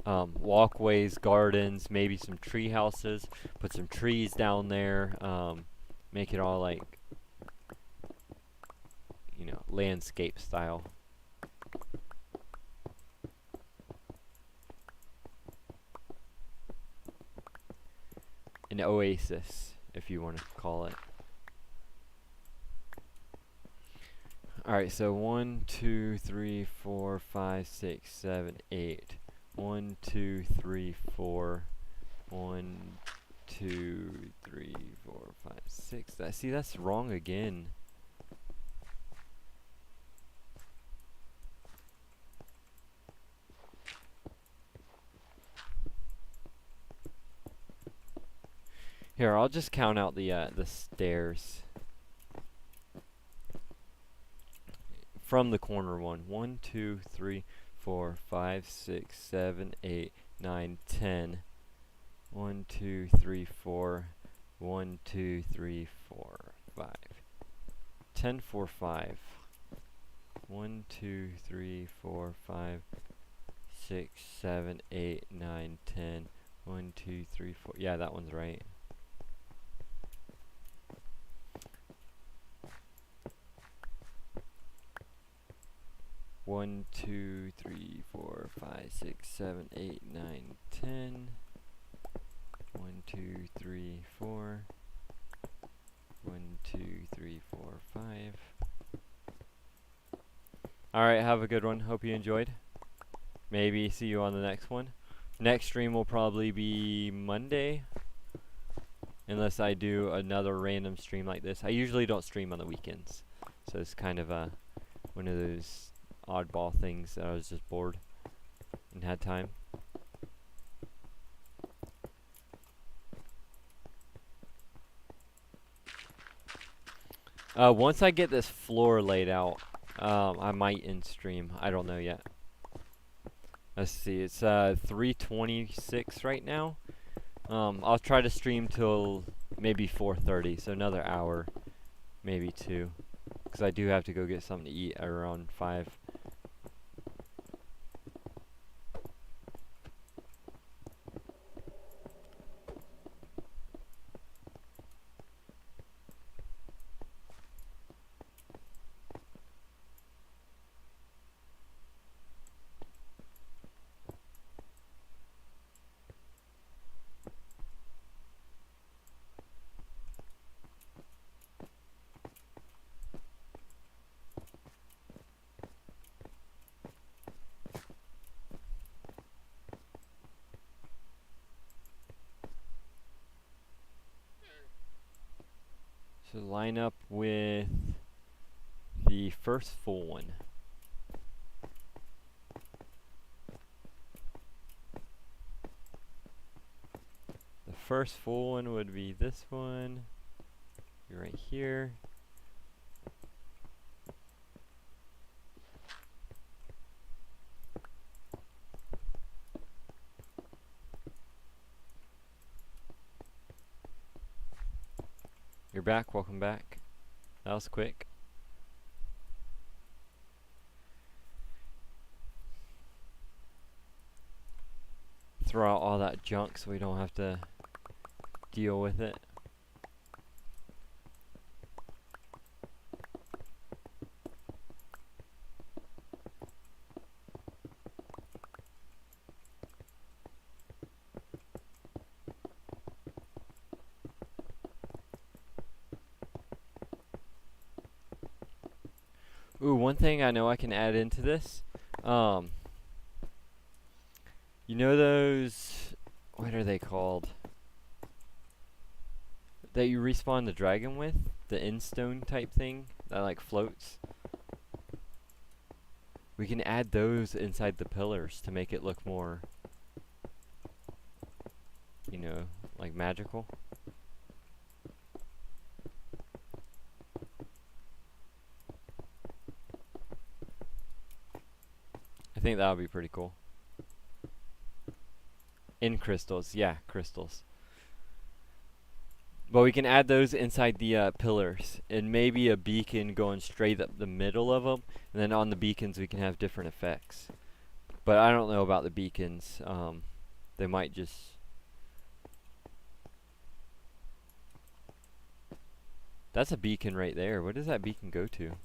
Walkways, gardens, maybe some tree houses. Put some trees down there. Make it all like, you know, landscape style. An oasis, if you want to call it. Alright, so 1, 2, 3, 4, 5, 6, 7, 8. 1, 2, 3, 4. 1, 2, 3, 4, 5, 6. See, that's wrong again. Here, I'll just count out the stairs from the corner one. 1, 2, 3, 4, 5, 6, 7, 8, 9, 10. 1, 2, 3, 4. 1, 2, 3, 4, 5. 10, 4, 5. 1, 2, 3, 4, 5, 6, 7, 8, 9, 10. 1, 2, 3, 4. Yeah, that one's right. One, 2, 3, 4, 5, 6, 7, 8, 9, 10. 1, 2, 3, 4. 1, 2, 3, 4, 5. Alright, have a good one. Hope you enjoyed. Maybe see you on the next one. Next stream will probably be Monday. Unless I do another random stream like this. I usually don't stream on the weekends. So it's kind of one of those oddball things that I was just bored and had time. Once I get this floor laid out, I might end stream. I don't know yet. Let's see. It's 3:26 right now. I'll try to stream till maybe 4:30, so another hour, maybe 2, because I do have to go get something to eat at around 5. So line up with the first full one. The first full one would be this one. You're right here. You're back, welcome back. That was quick. Throw out all that junk so we don't have to deal with it. Ooh, one thing I know I can add into this. You know those, what are they called? That you respawn the dragon with? The endstone type thing that like floats? We can add those inside the pillars to make it look more, you know, like magical. I think that would be pretty cool. In crystals, yeah, crystals. But we can add those inside the pillars, and maybe a beacon going straight up the middle of them, and then on the beacons we can have different effects. But I don't know about the beacons. They might just... That's a beacon right there. What does that beacon go to?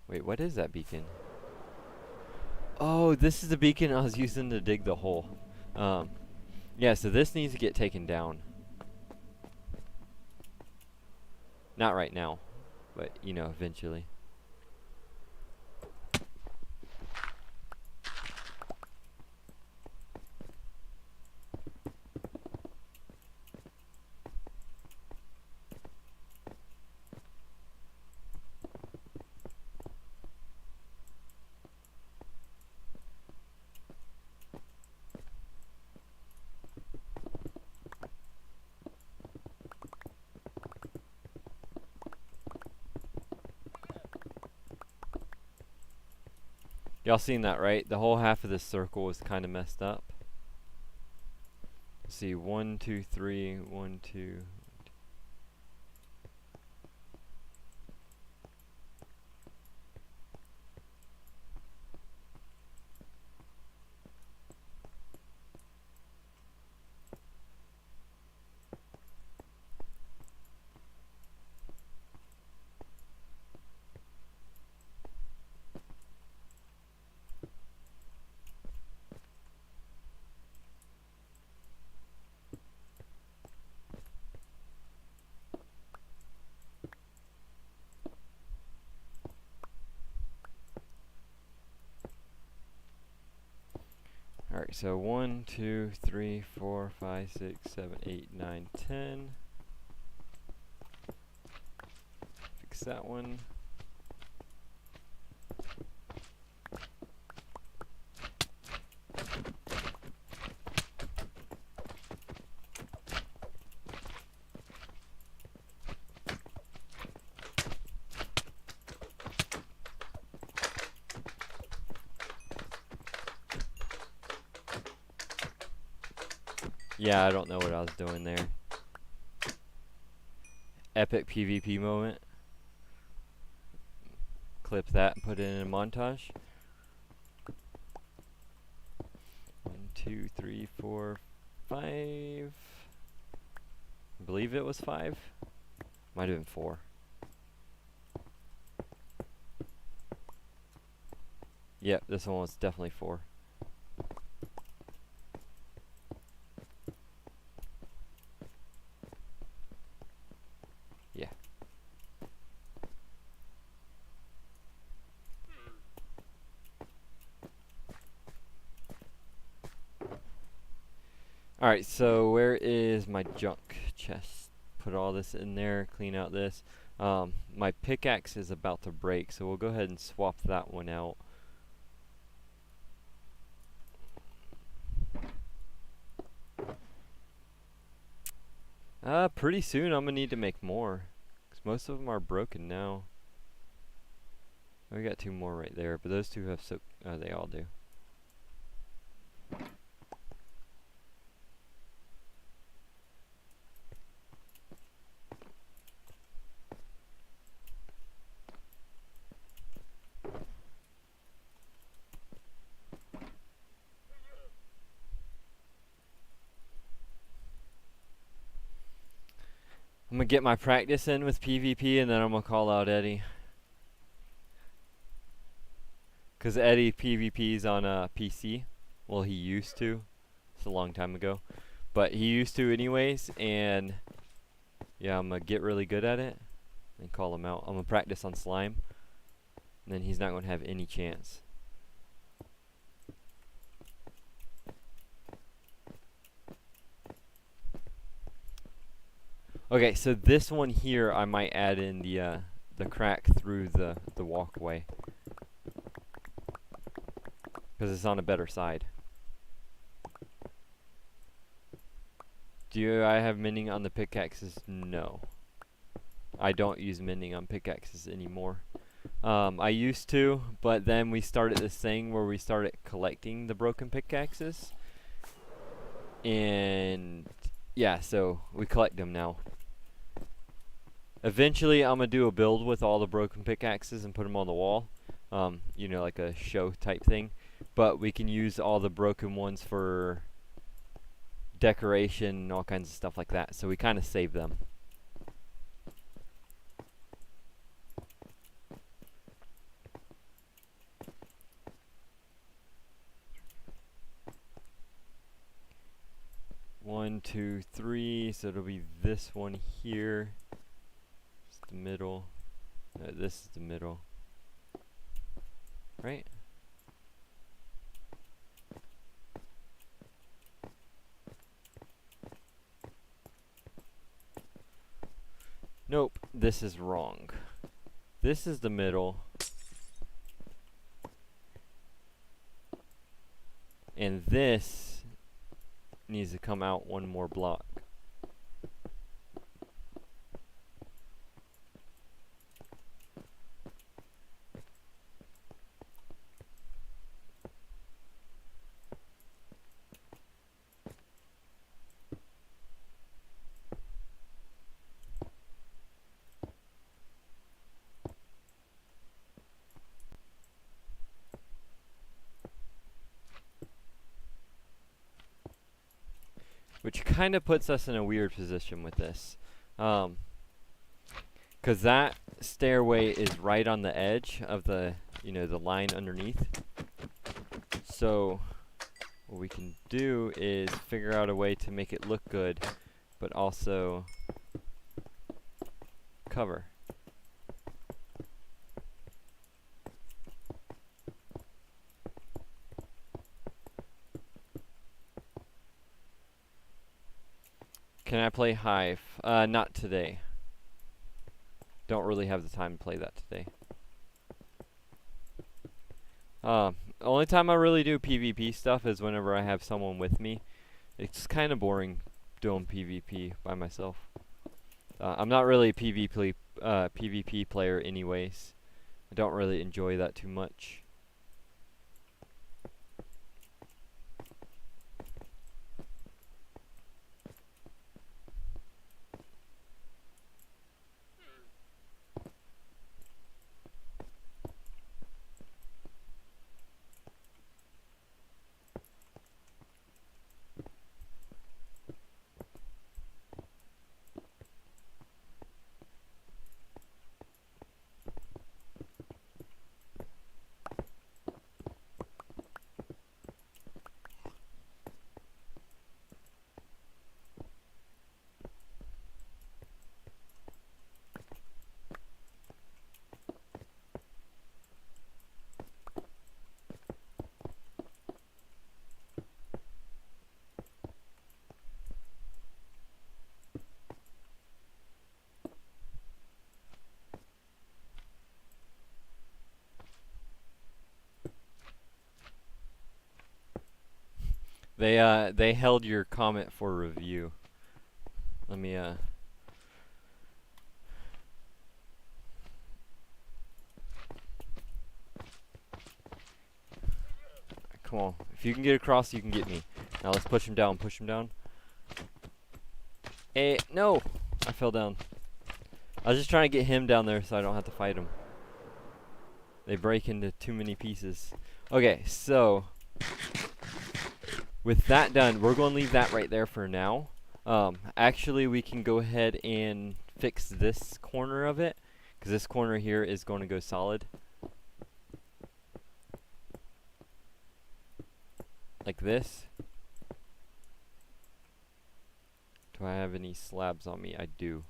Wait, what is that beacon? Oh, this is the beacon I was using to dig the hole. Yeah, so this needs to get taken down. Not right now, but, you know, eventually. Y'all seen that, right? The whole half of this circle is kind of messed up. Let's see, 1, 2, 3, 1, 2. Alright, so 1, 2, 3, 4, 5, 6, 7, 8, 9, 10. Fix that one. Yeah, I don't know what I was doing there. Epic PvP moment. Clip that and put it in a montage. 1, 2, 3, 4, 5. I believe it was 5. Might have been 4. Yep, this one was definitely 4. Yeah. Alright, so where is my junk chest? Put all this in there, clean out this. My pickaxe is about to break, so we'll go ahead and swap that one out. Pretty soon I'm gonna need to make more, 'cause most of them are broken now. We got 2 more right there, but those 2 have they all do. I'm gonna get my practice in with PvP, and then I'm gonna call out Eddie. 'Cause Eddie PvPs on PC. Well, he used to. It's a long time ago. But he used to anyways, and yeah, I'm gonna get really good at it and call him out. I'm gonna practice on slime, and then he's not gonna have any chance. Okay, so this one here, I might add in the crack through the walkway, because it's on a better side. Do I have mending on the pickaxes? No. I don't use mending on pickaxes anymore. I used to, but then we started this thing where we started collecting the broken pickaxes. And yeah, so we collect them now. Eventually, I'm gonna do a build with all the broken pickaxes and put them on the wall. You know, like a show type thing. But we can use all the broken ones for decoration and all kinds of stuff like that. So we kind of save them. One, two, three. So it'll be this one here. It's the middle. This is the middle. Right? Nope, this is wrong. This is the middle. And this needs to come out one more block. Which kind of puts us in a weird position with this. 'Cause that stairway is right on the edge of the, you know, the line underneath. So what we can do is figure out a way to make it look good, but also cover. Can I play Hive? Not today. Don't really have the time to play that today. Only time I really do PvP stuff is whenever I have someone with me. It's kind of boring doing PvP by myself. I'm not really a PvP player anyways. I don't really enjoy that too much. They held your comment for review. Let me come on. If you can get across, you can get me. Now let's push him down. Push him down. Hey, no! I fell down. I was just trying to get him down there so I don't have to fight him. They break into too many pieces. Okay, so with that done, we're going to leave that right there for now. Actually, we can go ahead and fix this corner of it, because this corner here is going to go solid. Like this. Do I have any slabs on me? I do.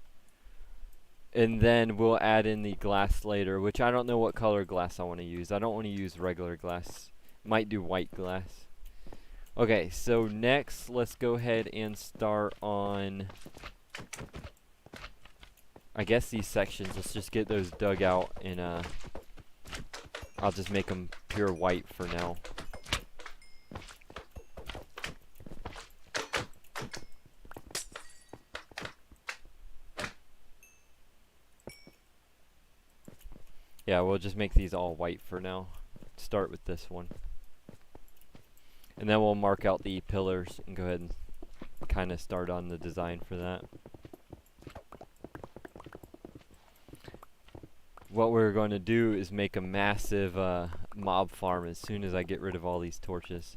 And then we'll add in the glass later, which I don't know what color glass I want to use. I don't want to use regular glass. Might do white glass. Okay, so next, let's go ahead and start on, I guess, these sections. Let's just get those dug out, and I'll just make them pure white for now. Yeah, we'll just make these all white for now. Start with this one. And then we'll mark out the pillars and go ahead and kind of start on the design for that. What we're going to do is make a massive mob farm as soon as I get rid of all these torches.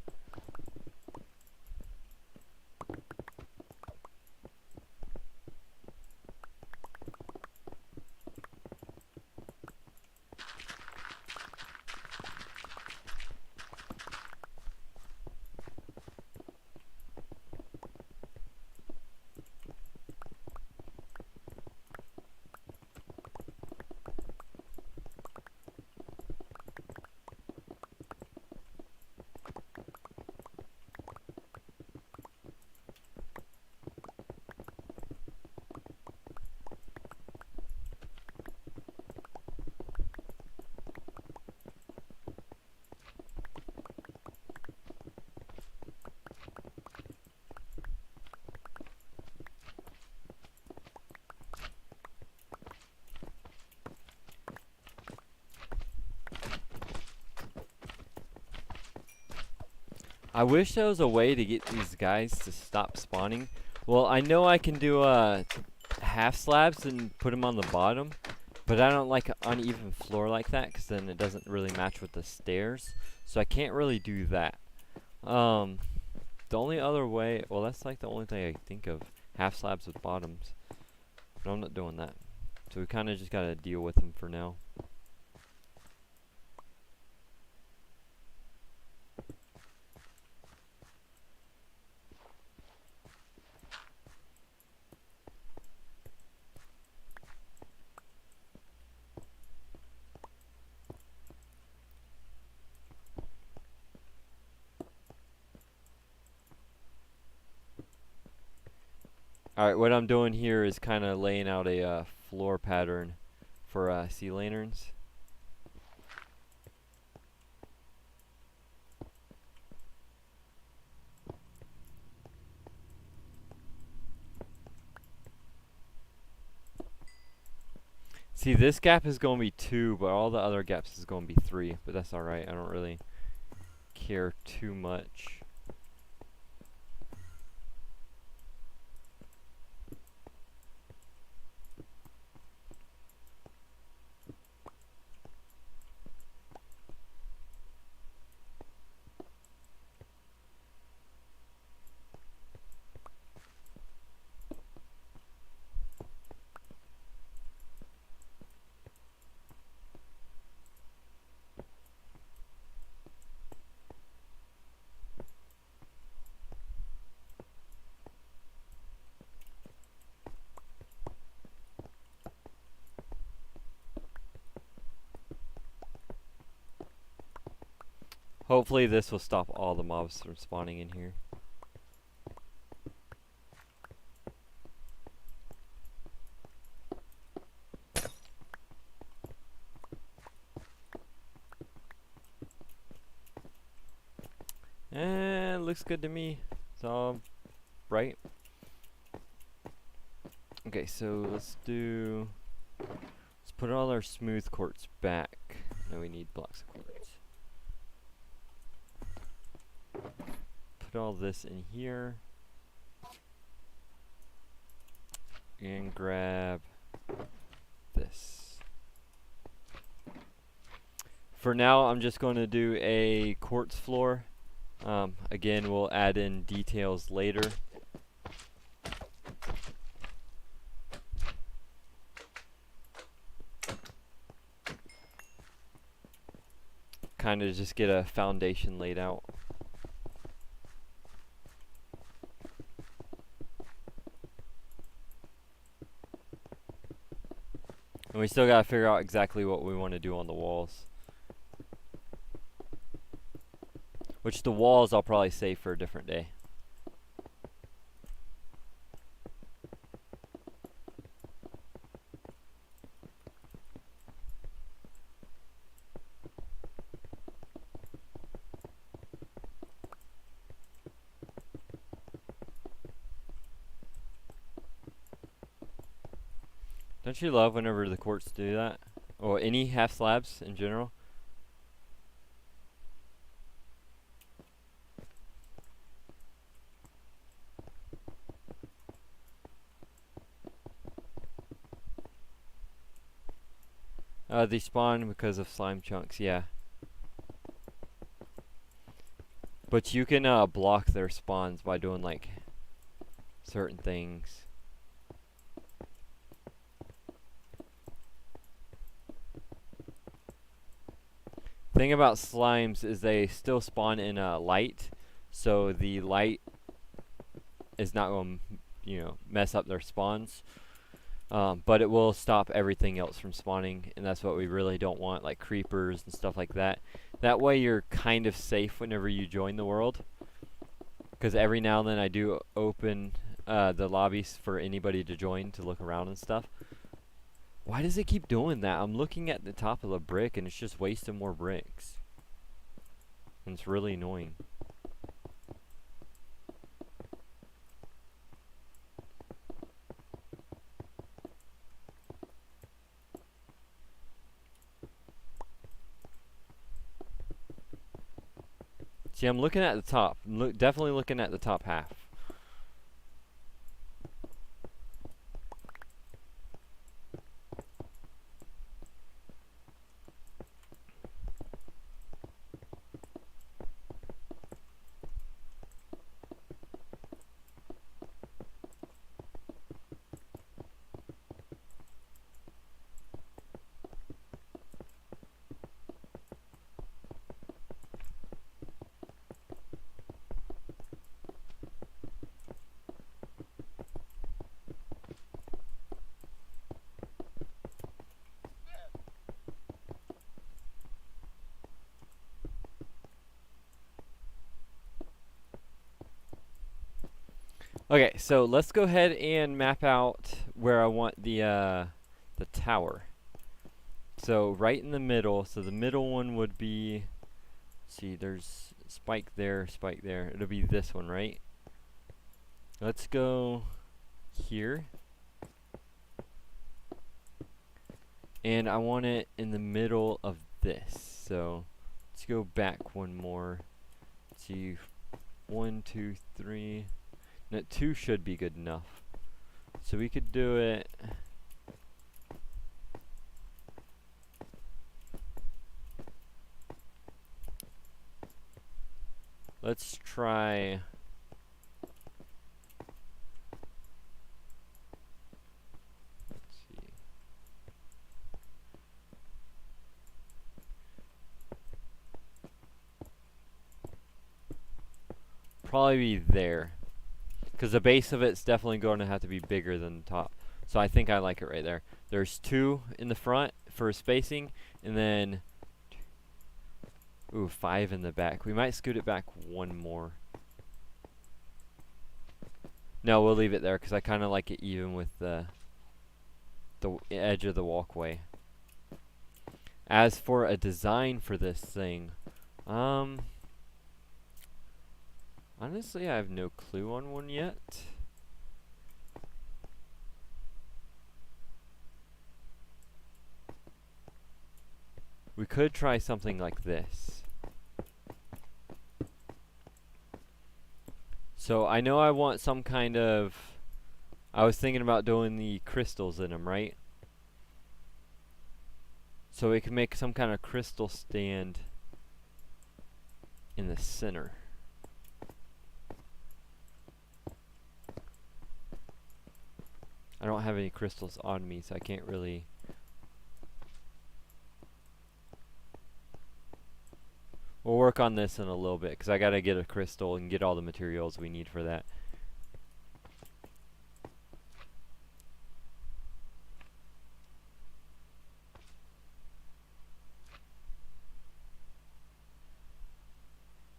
I wish there was a way to get these guys to stop spawning. Well, I know I can do half slabs and put them on the bottom, but I don't like an uneven floor like that because then it doesn't really match with the stairs. So I can't really do that. The only other way, well, that's like the only thing I think of, half slabs with bottoms. But I'm not doing that. So we kind of just got to deal with them for now. Alright, what I'm doing here is kind of laying out a floor pattern for sea lanterns. See, this gap is going to be 2, but all the other gaps is going to be 3. But that's alright, I don't really care too much. Hopefully this will stop all the mobs from spawning in here. looks good to me. It's all bright. Okay, so let's put all our smooth quartz back. Now we need blocks of quartz. Put all this in here. And grab this. For now, I'm just going to do a quartz floor. Again, we'll add in details later. Kind of just get a foundation laid out. And we still gotta figure out exactly what we want to do on the walls. Which the walls I'll probably save for a different day. Don't you love whenever the quartz do that? Or any half slabs in general? They spawn because of slime chunks, yeah. But you can block their spawns by doing like certain things. Thing about slimes is they still spawn in light, so the light is not going to, mess up their spawns. But it will stop everything else from spawning, and that's what we really don't want, like creepers and stuff like that. That way you're kind of safe whenever you join the world. Because every now and then I do open the lobbies for anybody to join to look around and stuff. Why does it keep doing that? I'm looking at the top of the brick and it's just wasting more bricks. And it's really annoying. See, I'm looking at the top. I'm definitely looking at the top half. Okay, so let's go ahead and map out where I want the tower. So right in the middle, so the middle one would be, see, there's spike there, spike there. It'll be this one, right? Let's go here. And I want it in the middle of this. So let's go back one more. Let's see, 1, 2, 3. No, 2 should be good enough. So we could do it. Let's try. Let's see. Probably be there. Because the base of it's definitely going to have to be bigger than the top. So I think I like it right there. There's 2 in the front for spacing, and then 5 in the back. We might scoot it back 1 more. No, we'll leave it there because I kind of like it even with the edge of the walkway. As for a design for this thing, Honestly, I have no clue on one yet. We could try something like this. So I know I want some kind of... I was thinking about doing the crystals in them, right? So we can make some kind of crystal stand in the center. I don't have any crystals on me, so I can't really... We'll work on this in a little bit, because I gotta get a crystal and get all the materials we need for that.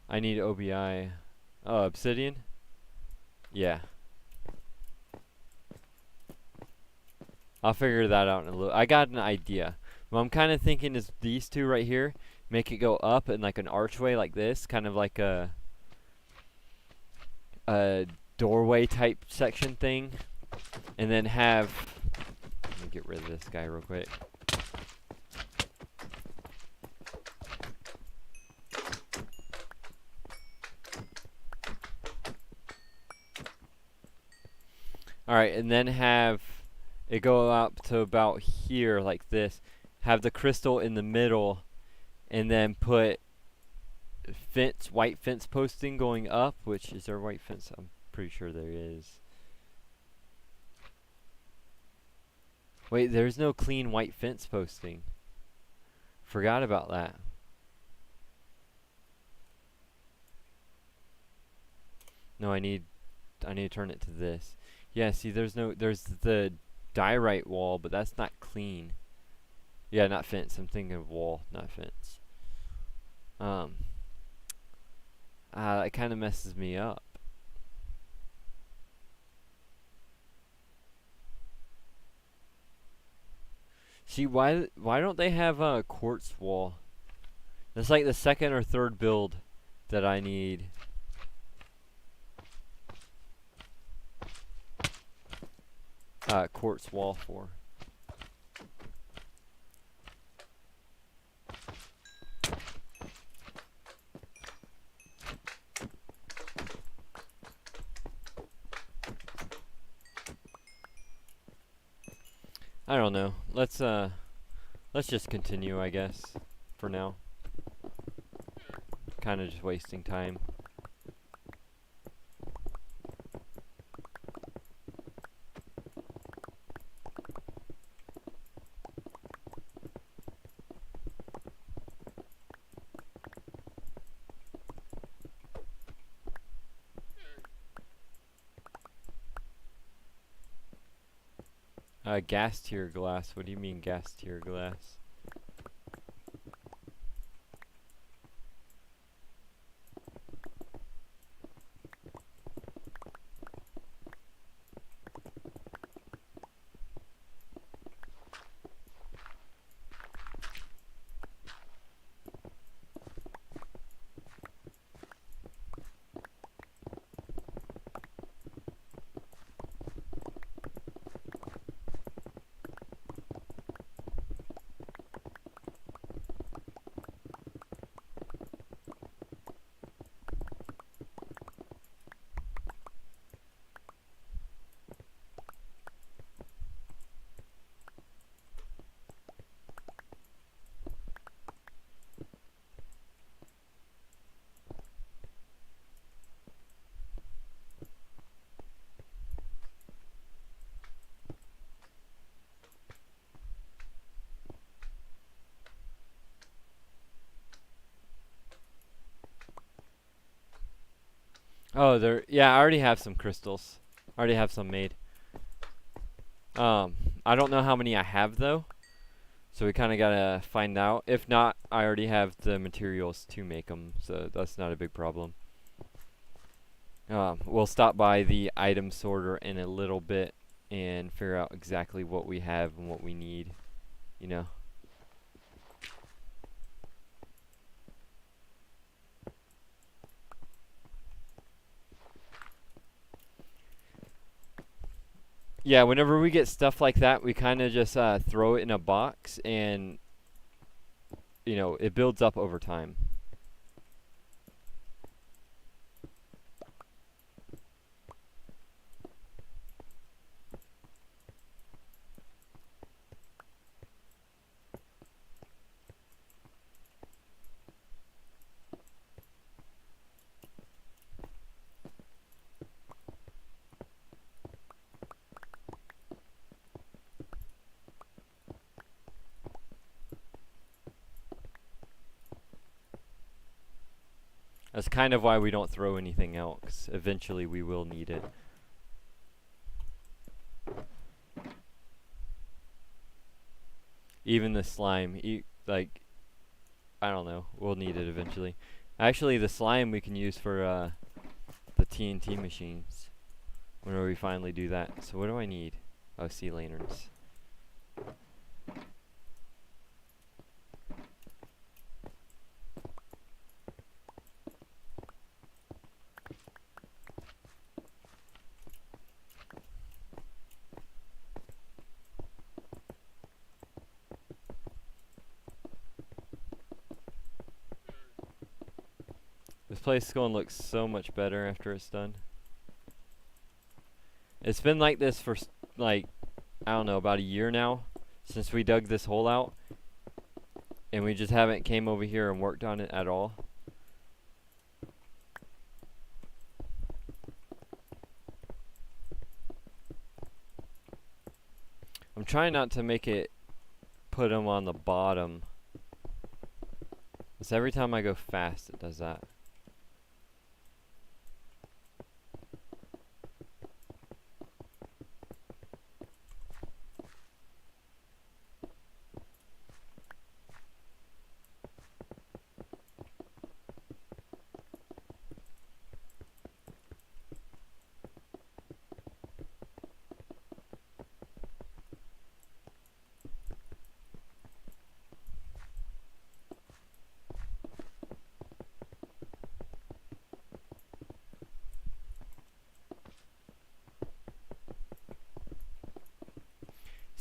I need OBI. Oh, obsidian? Yeah. I'll figure that out in a little. I got an idea. What I'm kind of thinking is these two right here, make it go up in like an archway like this, kind of like a doorway type section thing, and then have... Let me get rid of this guy real quick. Alright, and then have it go up to about here like this. Have the crystal in the middle, and then put fence, white fence posting going up, which is there white fence? I'm pretty sure there is. Wait, there's no clean white fence posting. Forgot about that. No, I need to turn it to this. Yeah, see, there's the diorite wall, but that's not clean. Yeah, not fence. I'm thinking of wall, not fence. It kind of messes me up. See, why don't they have a quartz wall? That's like the second or third build that I need. Quartz wall for. I don't know. Let's just continue, I guess, for now. Kind of just wasting time. Gas tier glass. What do you mean gas tier glass? Oh, yeah, I already have some crystals. I already have some made. I don't know how many I have though, so we kind of gotta find out. If not, I already have the materials to make them, so that's not a big problem. We'll stop by the item sorter in a little bit and figure out exactly what we have and what we need, you know. Yeah, whenever we get stuff like that, we kind of just throw it in a box, and it builds up over time. That's kind of why we don't throw anything out, 'cause eventually we will need it. Even the slime, like, I don't know, we'll need it eventually. Actually, the slime we can use for the TNT machines whenever we finally do that. So what do I need? Oh, sea lanterns. This place is going to look so much better after it's done. It's been like this for, like, I don't know, about a year now since we dug this hole out. And we just haven't came over here and worked on it at all. I'm trying not to make it put them on the bottom. Because every time I go fast, it does that.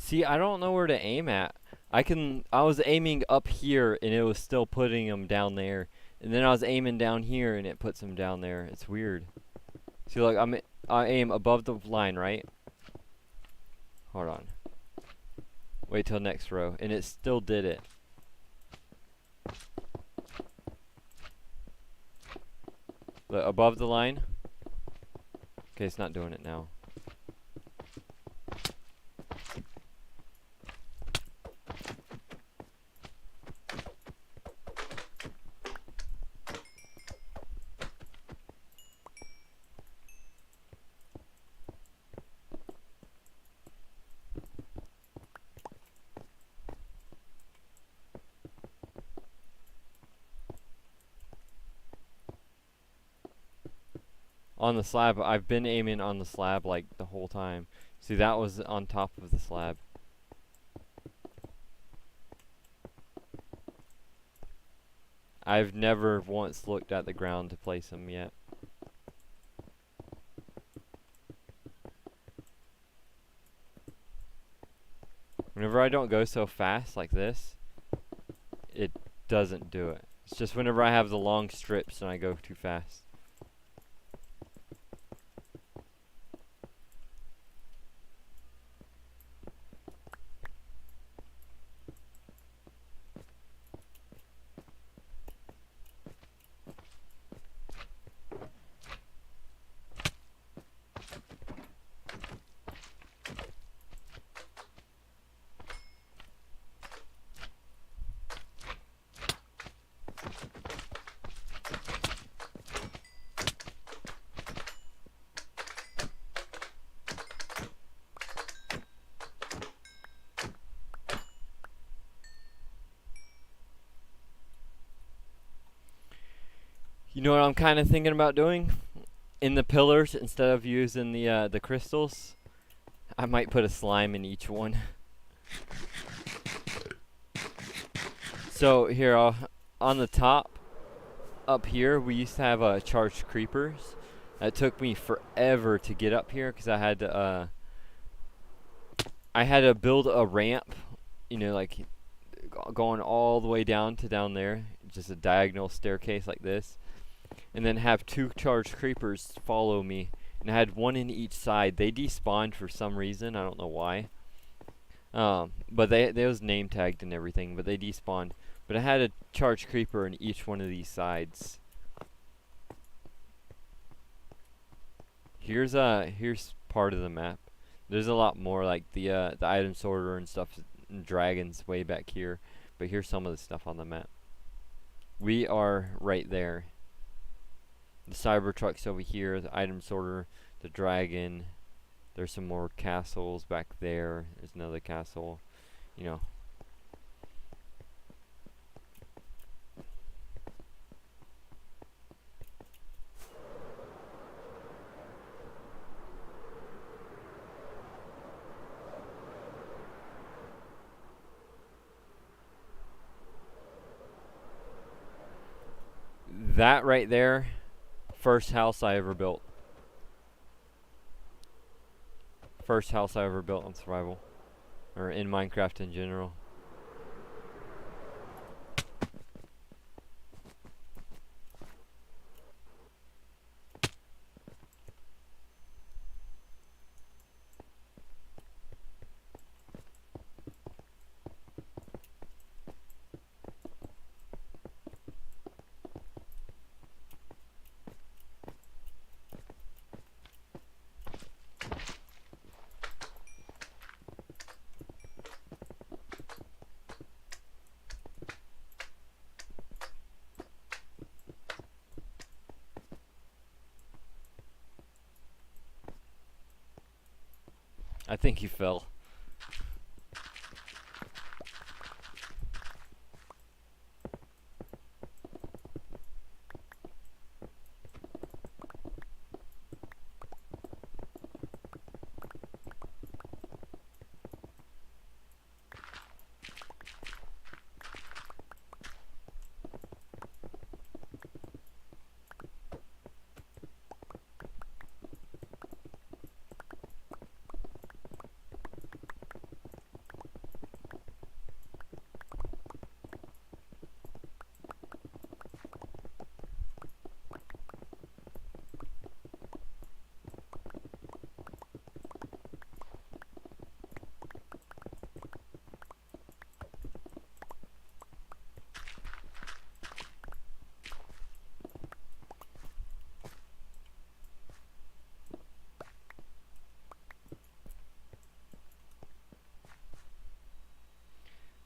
See, I don't know where to aim at. I was aiming up here and it was still putting them down there. And then I was aiming down here and it puts them down there. It's weird. See, like, I aim above the line, right? Hold on. Wait till next row. And it still did it. Look, above the line. Okay, it's not doing it now. On the slab, I've been aiming on the slab like the whole time. See, that was on top of the slab. I've never once looked at the ground to place them yet. Whenever I don't go so fast like this, it doesn't do it. It's just whenever I have the long strips and I go too fast. You know what I'm kind of thinking about doing? In the pillars, instead of using the crystals, I might put a slime in each one. So here, on the top, up here, we used to have charged creepers. It took me forever to get up here because I had to I had to build a ramp, like going all the way down to down there, just a diagonal staircase like this, and then have 2 charged creepers follow me. And I had 1 in each side. They despawned for some reason. I don't know why. But they was name tagged and everything, but they despawned. But I had a charged creeper in each one of these sides. Here's part of the map. There's a lot more, like the item sorter and stuff, and dragons way back here. But here's some of the stuff on the map. We are right there. The Cybertruck's over here, the item sorter, the dragon. There's some more castles back there. There's another castle, you know. That right there, first house I ever built. First house I ever built on survival, or in Minecraft in general. I think he fell.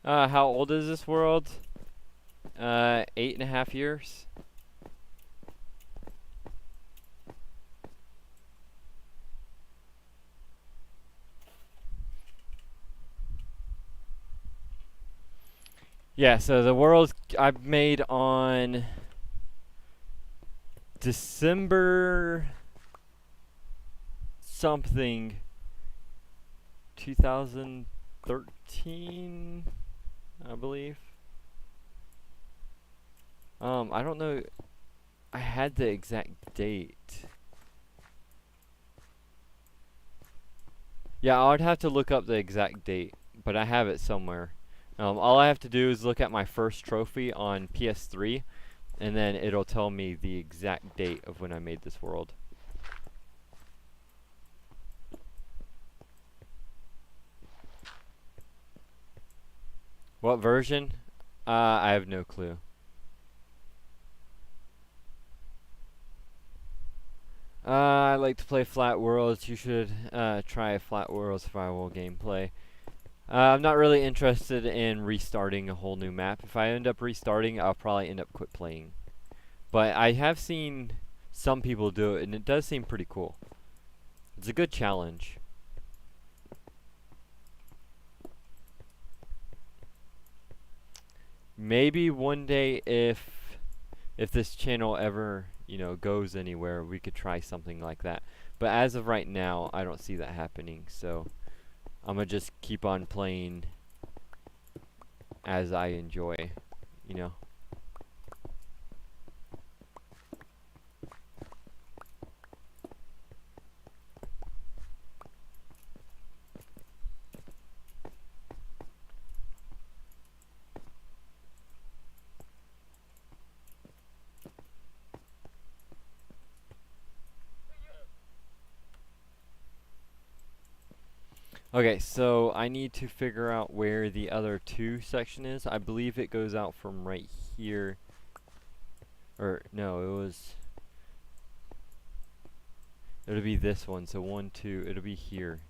How old is this world? 8.5 years. Yeah, so the world I've made on December something 2013, I believe. I don't know. I had the exact date. Yeah, I would have to look up the exact date, but I have it somewhere. All I have to do is look at my first trophy on PS3, and then it'll tell me the exact date of when I made this world. What version? I have no clue. I like to play Flat Worlds. You should try Flat World survival gameplay. I'm not really interested in restarting a whole new map. If I end up restarting, I'll probably end up quit playing. But I have seen some people do it, and it does seem pretty cool. It's a good challenge. Maybe one day, if this channel ever, goes anywhere, we could try something like that. But as of right now, I don't see that happening. So I'm gonna just keep on playing as I enjoy, you know. Okay, so I need to figure out where the other 2 section is. I believe it goes out from right here. Or, no, it'll be this one. So 1, 2, it'll be here.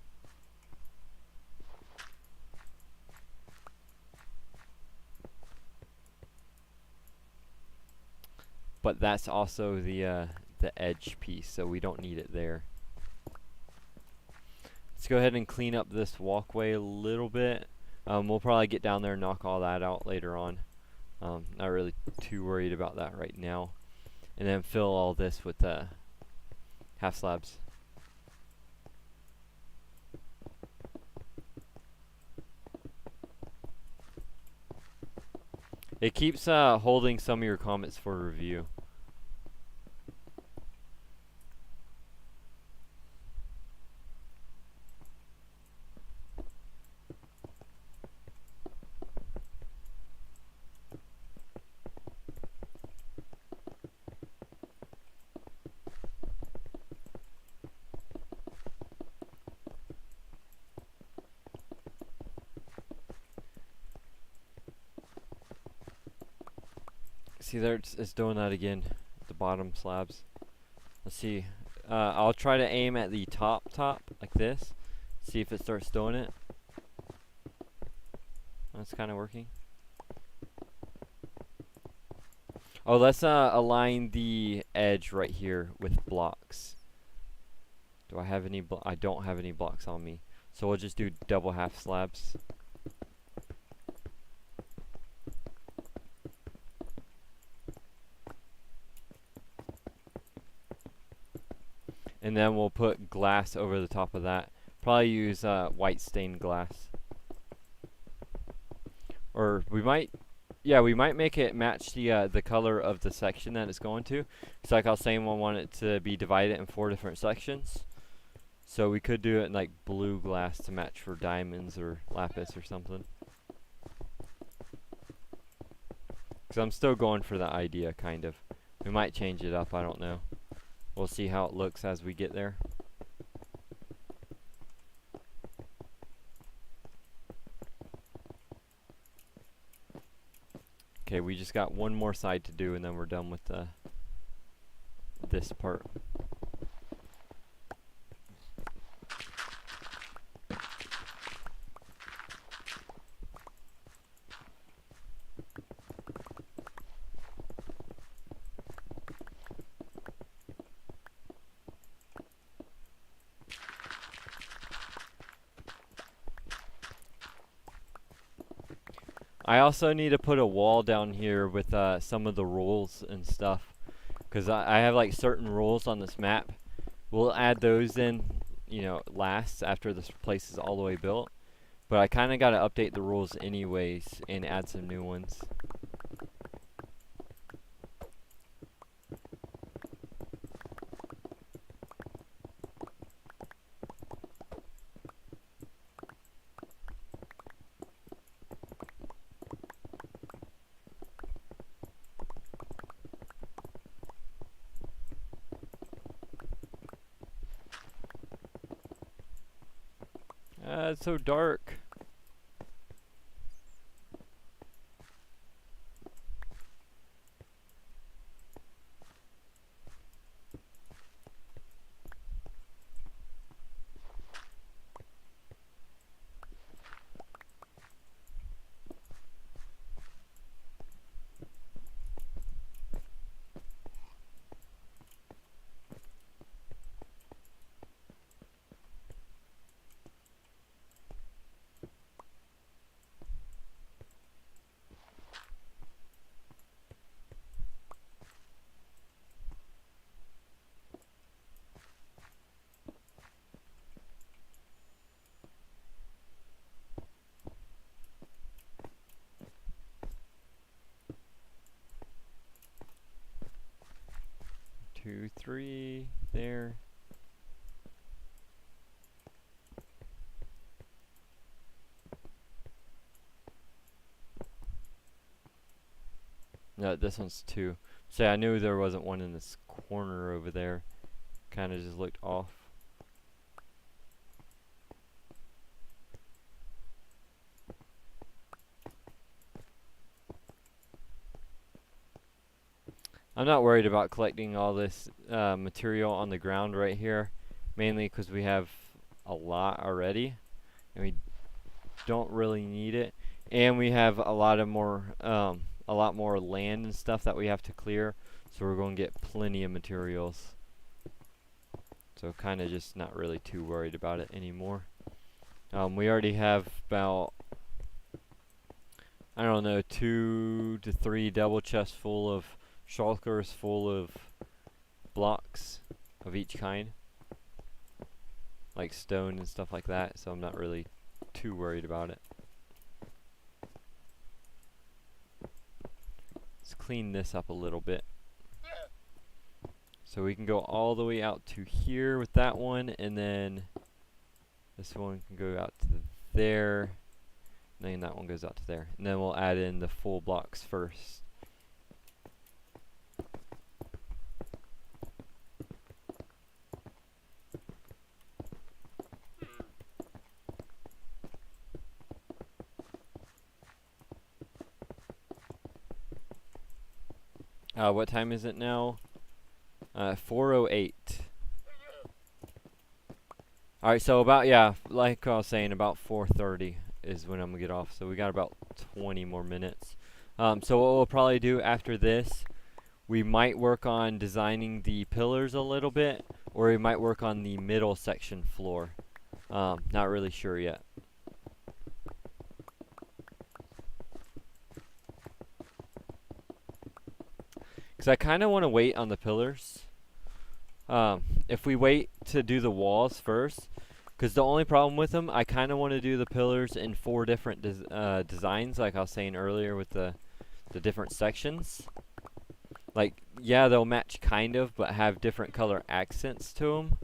But that's also the edge piece, so we don't need it there. Let's go ahead and clean up this walkway a little bit. We'll probably get down there and knock all that out later on. Not really too worried about that right now. And then fill all this with half slabs. It keeps holding some of your comments for review. See there, it's doing that again. The bottom slabs. Let's see. I'll try to aim at the top like this. See if it starts doing it. That's kind of working. Oh, let's align the edge right here with blocks. Do I have any? I don't have any blocks on me, so we'll just do double half slabs. And then we'll put glass over the top of that. Probably use white stained glass. Or we might, yeah, we might make it match the color of the section that it's going to. Because like I was saying, we want it to be divided in 4 different sections. So we could do it in like blue glass to match for diamonds or lapis or something. Because I'm still going for the idea, kind of. We might change it up, I don't know. We'll see how it looks as we get there. Okay, we just got one more side to do and then we're done with this part. I also need to put a wall down here with some of the rules and stuff, because I have like certain rules on this map. We'll add those in, you know, last after this place is all the way built. But I kind of got to update the rules anyways and add some new ones. It's so dark. Two, three, there. No, this one's 2. See, I knew there wasn't one in this corner over there. Kind of just looked off. I'm not worried about collecting all this material on the ground right here, mainly because we have a lot already, and we don't really need it. And we have a lot more land and stuff that we have to clear, so we're going to get plenty of materials. So kind of just not really too worried about it anymore. We already have about, I don't know, 2 to 3 double chests full of shulkers, full of blocks of each kind, like stone and stuff like that, so I'm not really too worried about it. Let's clean this up a little bit. So we can go all the way out to here with that one, and then this one can go out to there, and then that one goes out to there. And then we'll add in the full blocks first. What time is it now? 4:08. Alright, so about, yeah, like I was saying, about 4:30 is when I'm going to get off. So we got about 20 more minutes. So what we'll probably do after this, we might work on designing the pillars a little bit, or we might work on the middle section floor. Not really sure yet. Because I kind of want to wait on the pillars. If we wait to do the walls first, because the only problem with them, I kind of want to do the pillars in 4 different designs, like I was saying earlier with the different sections. Like, yeah, they'll match kind of, but have different color accents to them,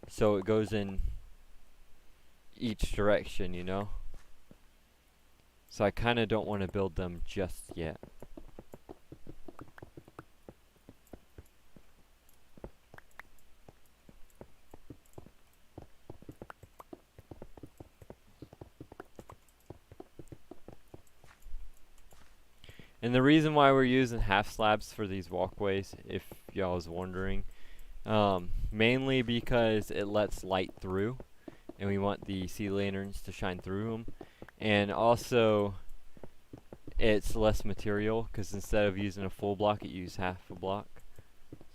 so it goes in each direction, you know? So I kind of don't want to build them just yet. And the reason why we're using half slabs for these walkways, if y'all was wondering, mainly because it lets light through, and we want the sea lanterns to shine through them. And also, it's less material, because instead of using a full block, it uses half a block.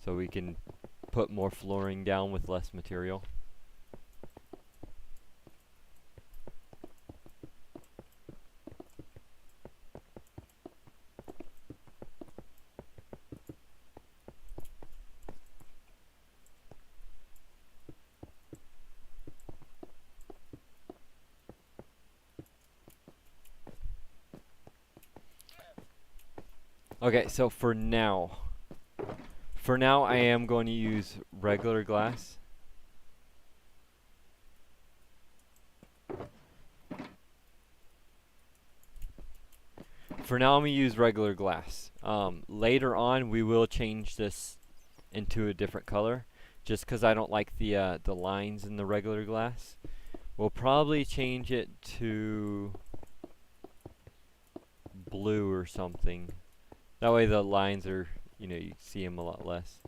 So we can put more flooring down with less material. Okay, so for now I am going to use regular glass. For now I'm going to use regular glass. Later on we will change this into a different color, just because I don't like the lines in the regular glass. We'll probably change it to blue or something. That way the lines are, you know, you see them a lot less.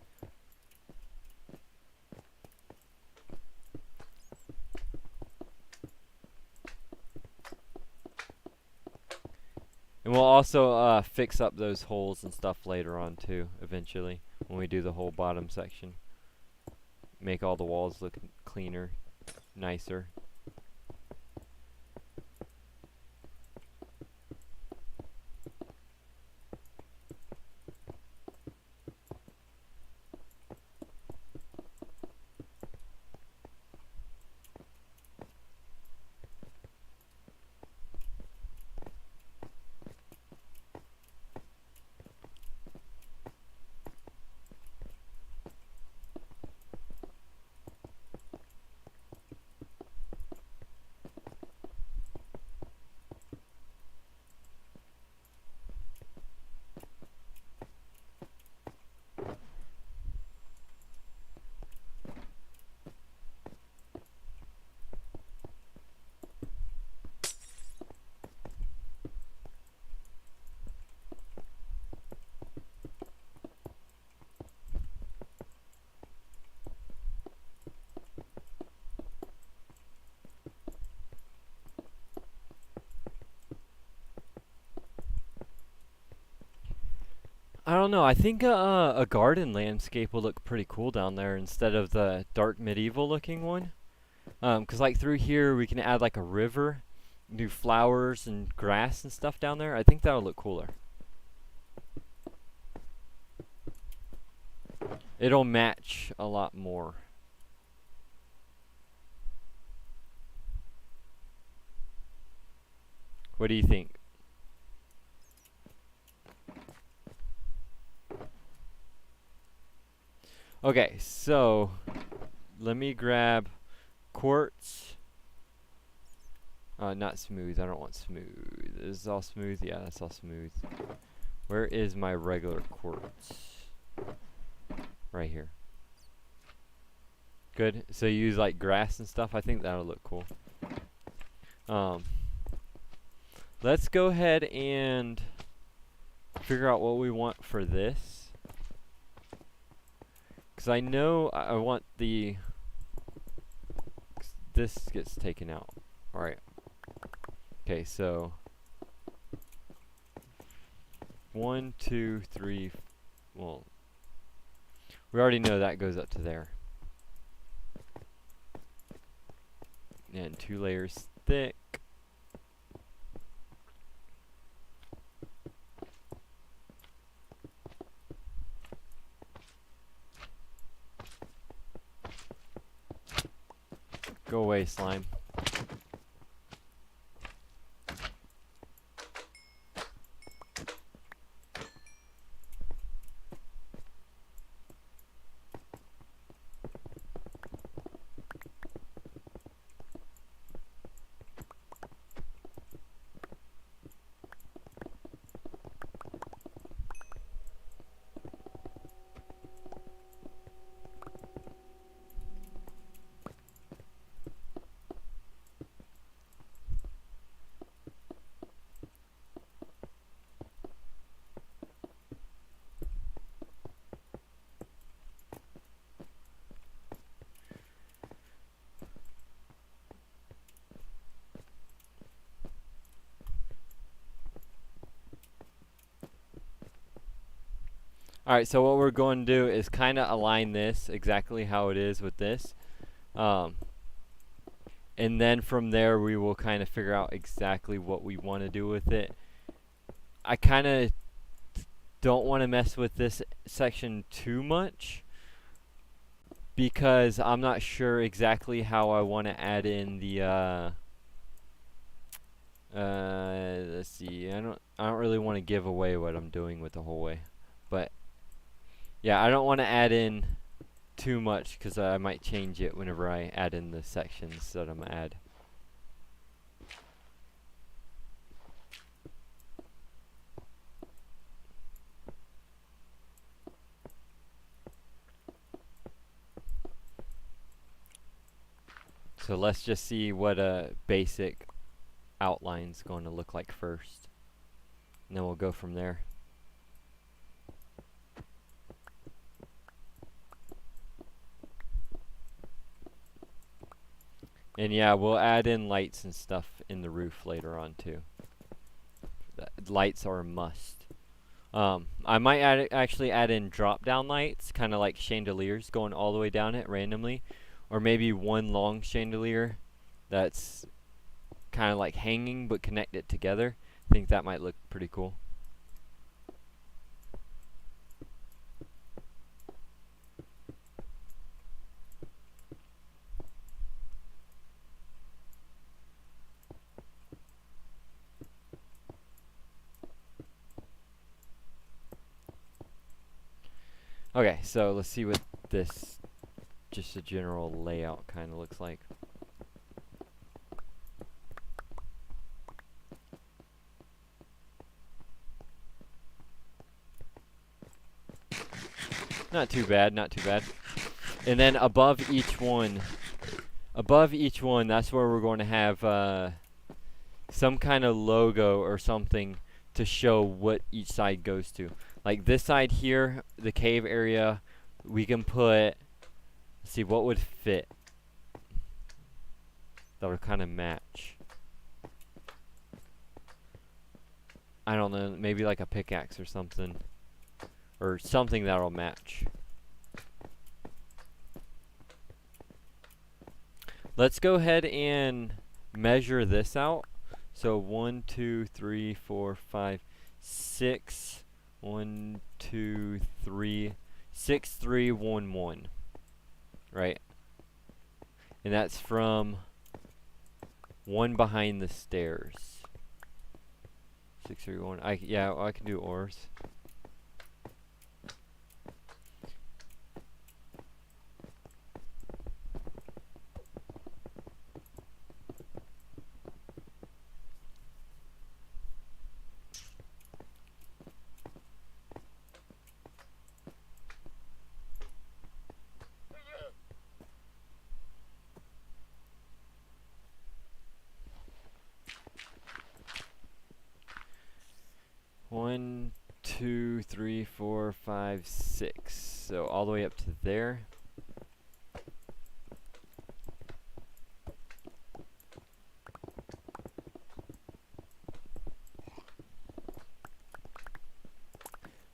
And we'll also fix up those holes and stuff later on too, eventually, when we do the whole bottom section. Make all the walls look cleaner, nicer. I don't know. I think a garden landscape will look pretty cool down there instead of the dark medieval looking one. 'Cause like through here we can add like a river, do flowers and grass and stuff down there. I think that'll look cooler. It'll match a lot more. What do you think? Okay, so let me grab quartz. Not smooth. I don't want smooth. Is this all smooth? Yeah, that's all smooth. Where is my regular quartz? Right here. Good. So you use like grass and stuff. I think that'll look cool. Let's go ahead and figure out what we want for this. Because I know I want the... This gets taken out. Alright. Okay, so... 1, 2, 3... Well... We already know that goes up to there. And 2 layers thick. Go away, slime. Alright, so what we're going to do is kind of align this exactly how it is with this. And then from there we will kind of figure out exactly what we want to do with it. I kind of don't want to mess with this section too much because I'm not sure exactly how I want to add in the let's see. I don't really want to give away what I'm doing with the whole way. But yeah, I don't want to add in too much because I might change it whenever I add in the sections that I'm going to add. So let's just see what a basic outline's going to look like first. And then we'll go from there. And yeah, we'll add in lights and stuff in the roof later on too. Lights are a must. I might actually add in drop down lights, kind of like chandeliers going all the way down it randomly. Or maybe one long chandelier that's kind of like hanging but connect it together. I think that might look pretty cool. Okay, so let's see what this just a general layout kind of looks like. Not too bad, not too bad. And then above each one, that's where we're going to have some kind of logo or something to show what each side goes to. Like this side here, the cave area, we can put, let's see, what would fit that would kind of match. I don't know, maybe like a pickaxe or something. or something that'll match. Let's go ahead and measure this out. So 1, 2, 3, 4, 5, 6. 1, 2, 3, 6, 3, 1, 1. Right? And that's from one behind the stairs. 6, 3, 1. I can do ors. One, 2, 3, 4, 5, 6. So all the way up to there.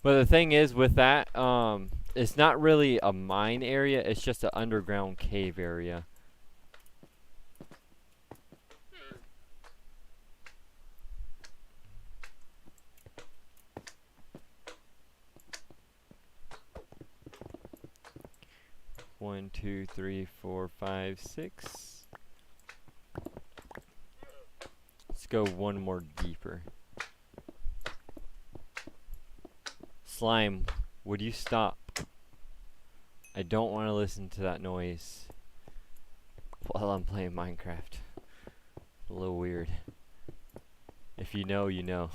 But the thing is with that, it's not really a mine area, it's just an underground cave area. One, 2, 3, 4, 5, 6. Let's go one more deeper. Slime, would you stop? I don't want to listen to that noise while I'm playing Minecraft. A little weird. If you know, you know.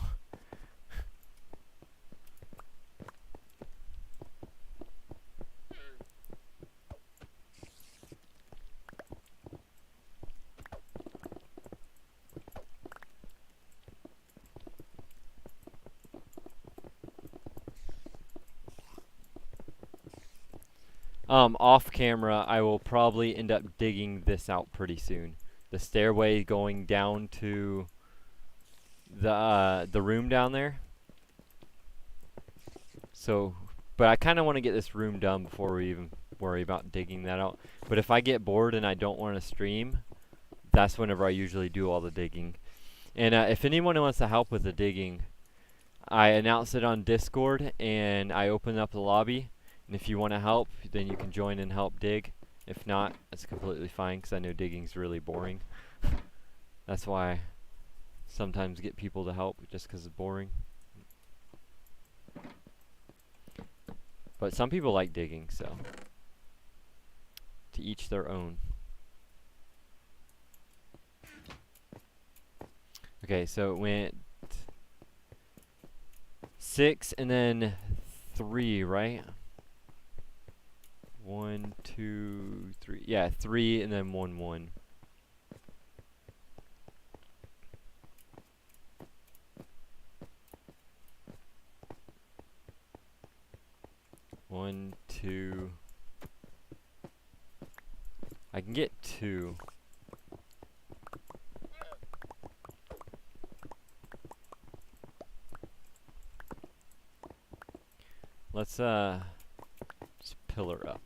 Off camera, I will probably end up digging this out pretty soon. The stairway going down to the room down there. So, but I kind of want to get this room done before we even worry about digging that out. But if I get bored and I don't want to stream, that's whenever I usually do all the digging. And if anyone wants to help with the digging, I announce it on Discord and I open up the lobby. And if you want to help, then you can join and help dig. If not, that's completely fine because I know digging's really boring. That's why I sometimes get people to help just because it's boring. But some people like digging, so to each their own. Okay, so it went 6 and then 3, right? 1, 2, 3. Yeah, 3 and then 1, 1. One, 2. I can get 2. Let's just pillar up.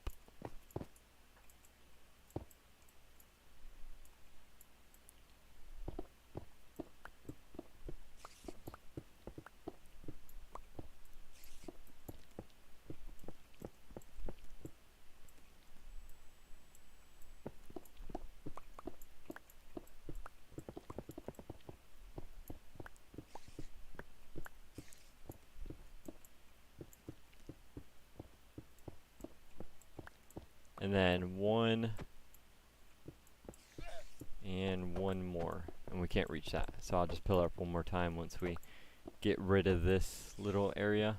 And then 1 and 1 more. And we can't reach that. So I'll just pillar up one more time once we get rid of this little area.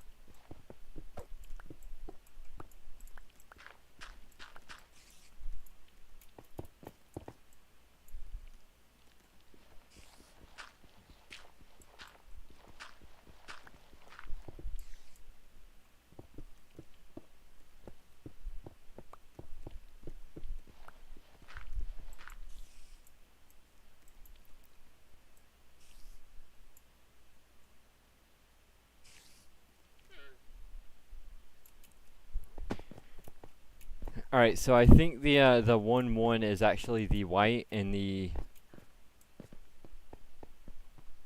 All right, so I think the 1-1 is actually the white, and the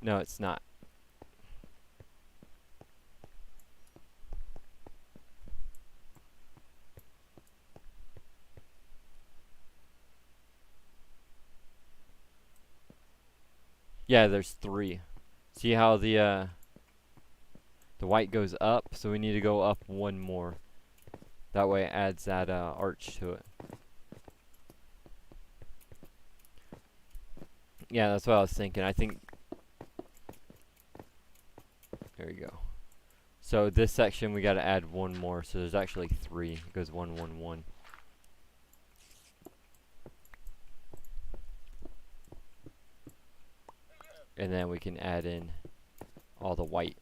no, it's not. Yeah, there's 3. See how the white goes up, so we need to go up 1 more. That way it adds that arch to it. Yeah, that's what I was thinking. I think there you go. So this section we got to add 1 more. So there's actually 3. It goes 1, 1, 1. And then we can add in all the white.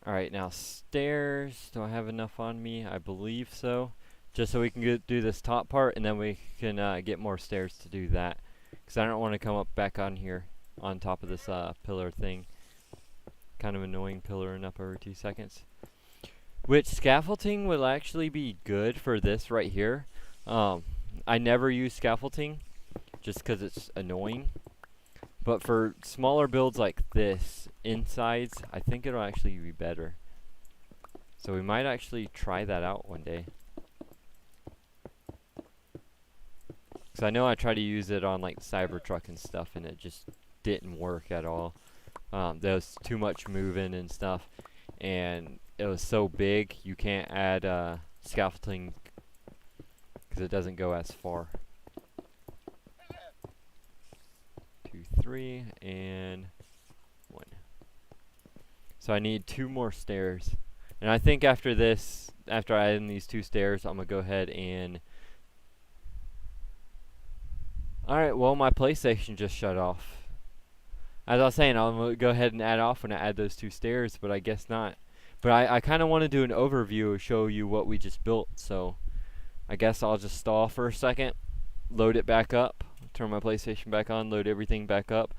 Alright, now stairs. Do I have enough on me? I believe so. Just so we can do this top part, and then we can get more stairs to do that. Because I don't want to come up back on here on top of this pillar thing. Kind of annoying pillaring up every 2 seconds. Which scaffolding will actually be good for this right here. I never use scaffolding just because it's annoying. But for smaller builds like this, insides, I think it'll actually be better. So we might actually try that out one day. Because I know I tried to use it on like Cybertruck and stuff, and it just didn't work at all. There was too much moving and stuff, and it was so big you can't add scaffolding because it doesn't go as far. 2, 3, and 1. So I need 2 more stairs. And I think after this, after I add in these 2 stairs, I'm going to go ahead and... Alright, well, my PlayStation just shut off. As I was saying, I'm going to go ahead and add off when I add those 2 stairs, but I guess not. But I kind of want to do an overview, show you what we just built, so I guess I'll just stall for a second, load it back up, turn my PlayStation back on, load everything back up,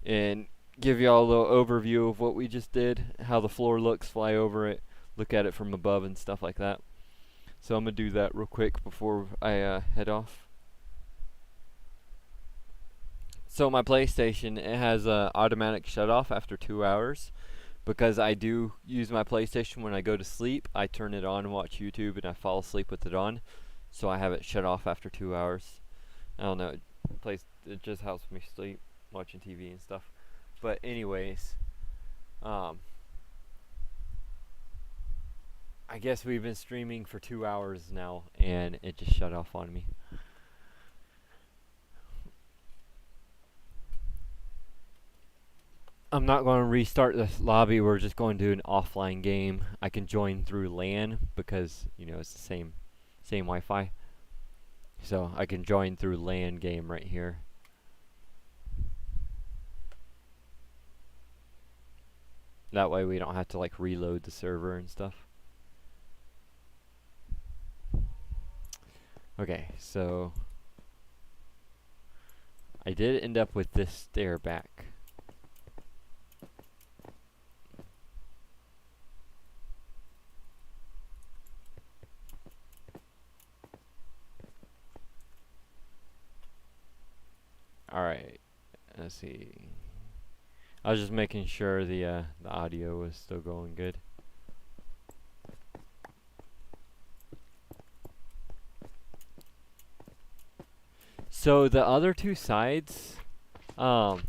and give y'all a little overview of what we just did, how the floor looks, fly over it, look at it from above and stuff like that. So I'm going to do that real quick before I head off. So my PlayStation, it has automatic shut off after 2 hours. Because I do use my PlayStation when I go to sleep, I turn it on and watch YouTube, and I fall asleep with it on. So I have it shut off after 2 hours. I don't know, it just helps me sleep, watching TV and stuff. But anyways, I guess we've been streaming for 2 hours now, and it just shut off on me. I'm not going to restart this lobby. We're just going to do an offline game. I can join through LAN because, you know, it's the same Wi-Fi. So I can join through LAN game right here. That way we don't have to like reload the server and stuff. Okay, so I did end up with this stair back. Alright, let's see. I was just making sure the audio was still going good. So the other 2 sides, size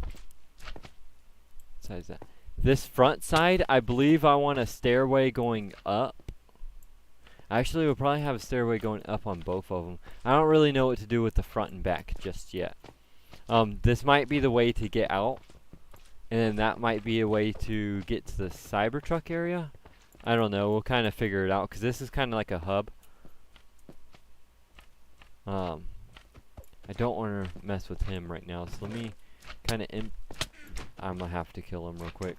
that. This front side, I believe I want a stairway going up. Actually, we'll probably have a stairway going up on both of them. I don't really know what to do with the front and back just yet. This might be the way to get out, and then that might be a way to get to the Cybertruck area. I don't know. We'll kind of figure it out, because this is kind of like a hub. Um, I don't want to mess with him right now, so let me kind of I'm gonna have to kill him real quick.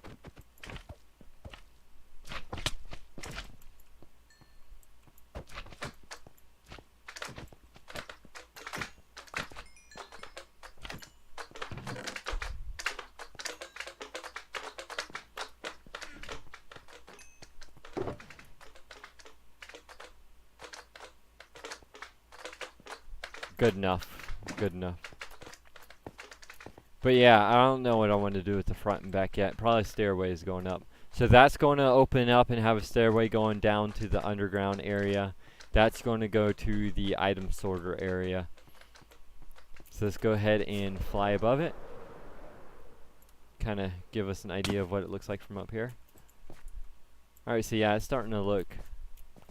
Good enough. Good enough. But yeah, I don't know what I want to do with the front and back yet. Probably stairways going up. So that's going to open up and have a stairway going down to the underground area. That's going to go to the item sorter area. So let's go ahead and fly above it. Kind of give us an idea of what it looks like from up here. Alright, so yeah, it's starting to look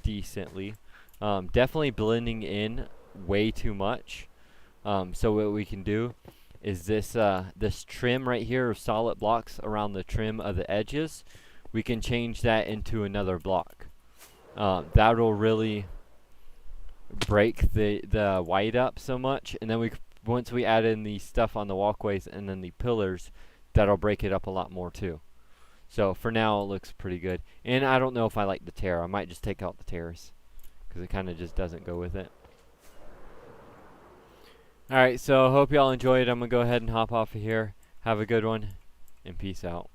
decently. Definitely blending in way too much. So what we can do is this trim right here of solid blocks around the trim of the edges, we can change that into another block. That'll really break the white up so much, and then once we add in the stuff on the walkways and then the pillars, that'll break it up a lot more too. So for now it looks pretty good, and I don't know if I like the tear. I might just take out the tears because it kind of just doesn't go with it. Alright, so hope y'all enjoyed. I'm going to go ahead and hop off of here. Have a good one, and peace out.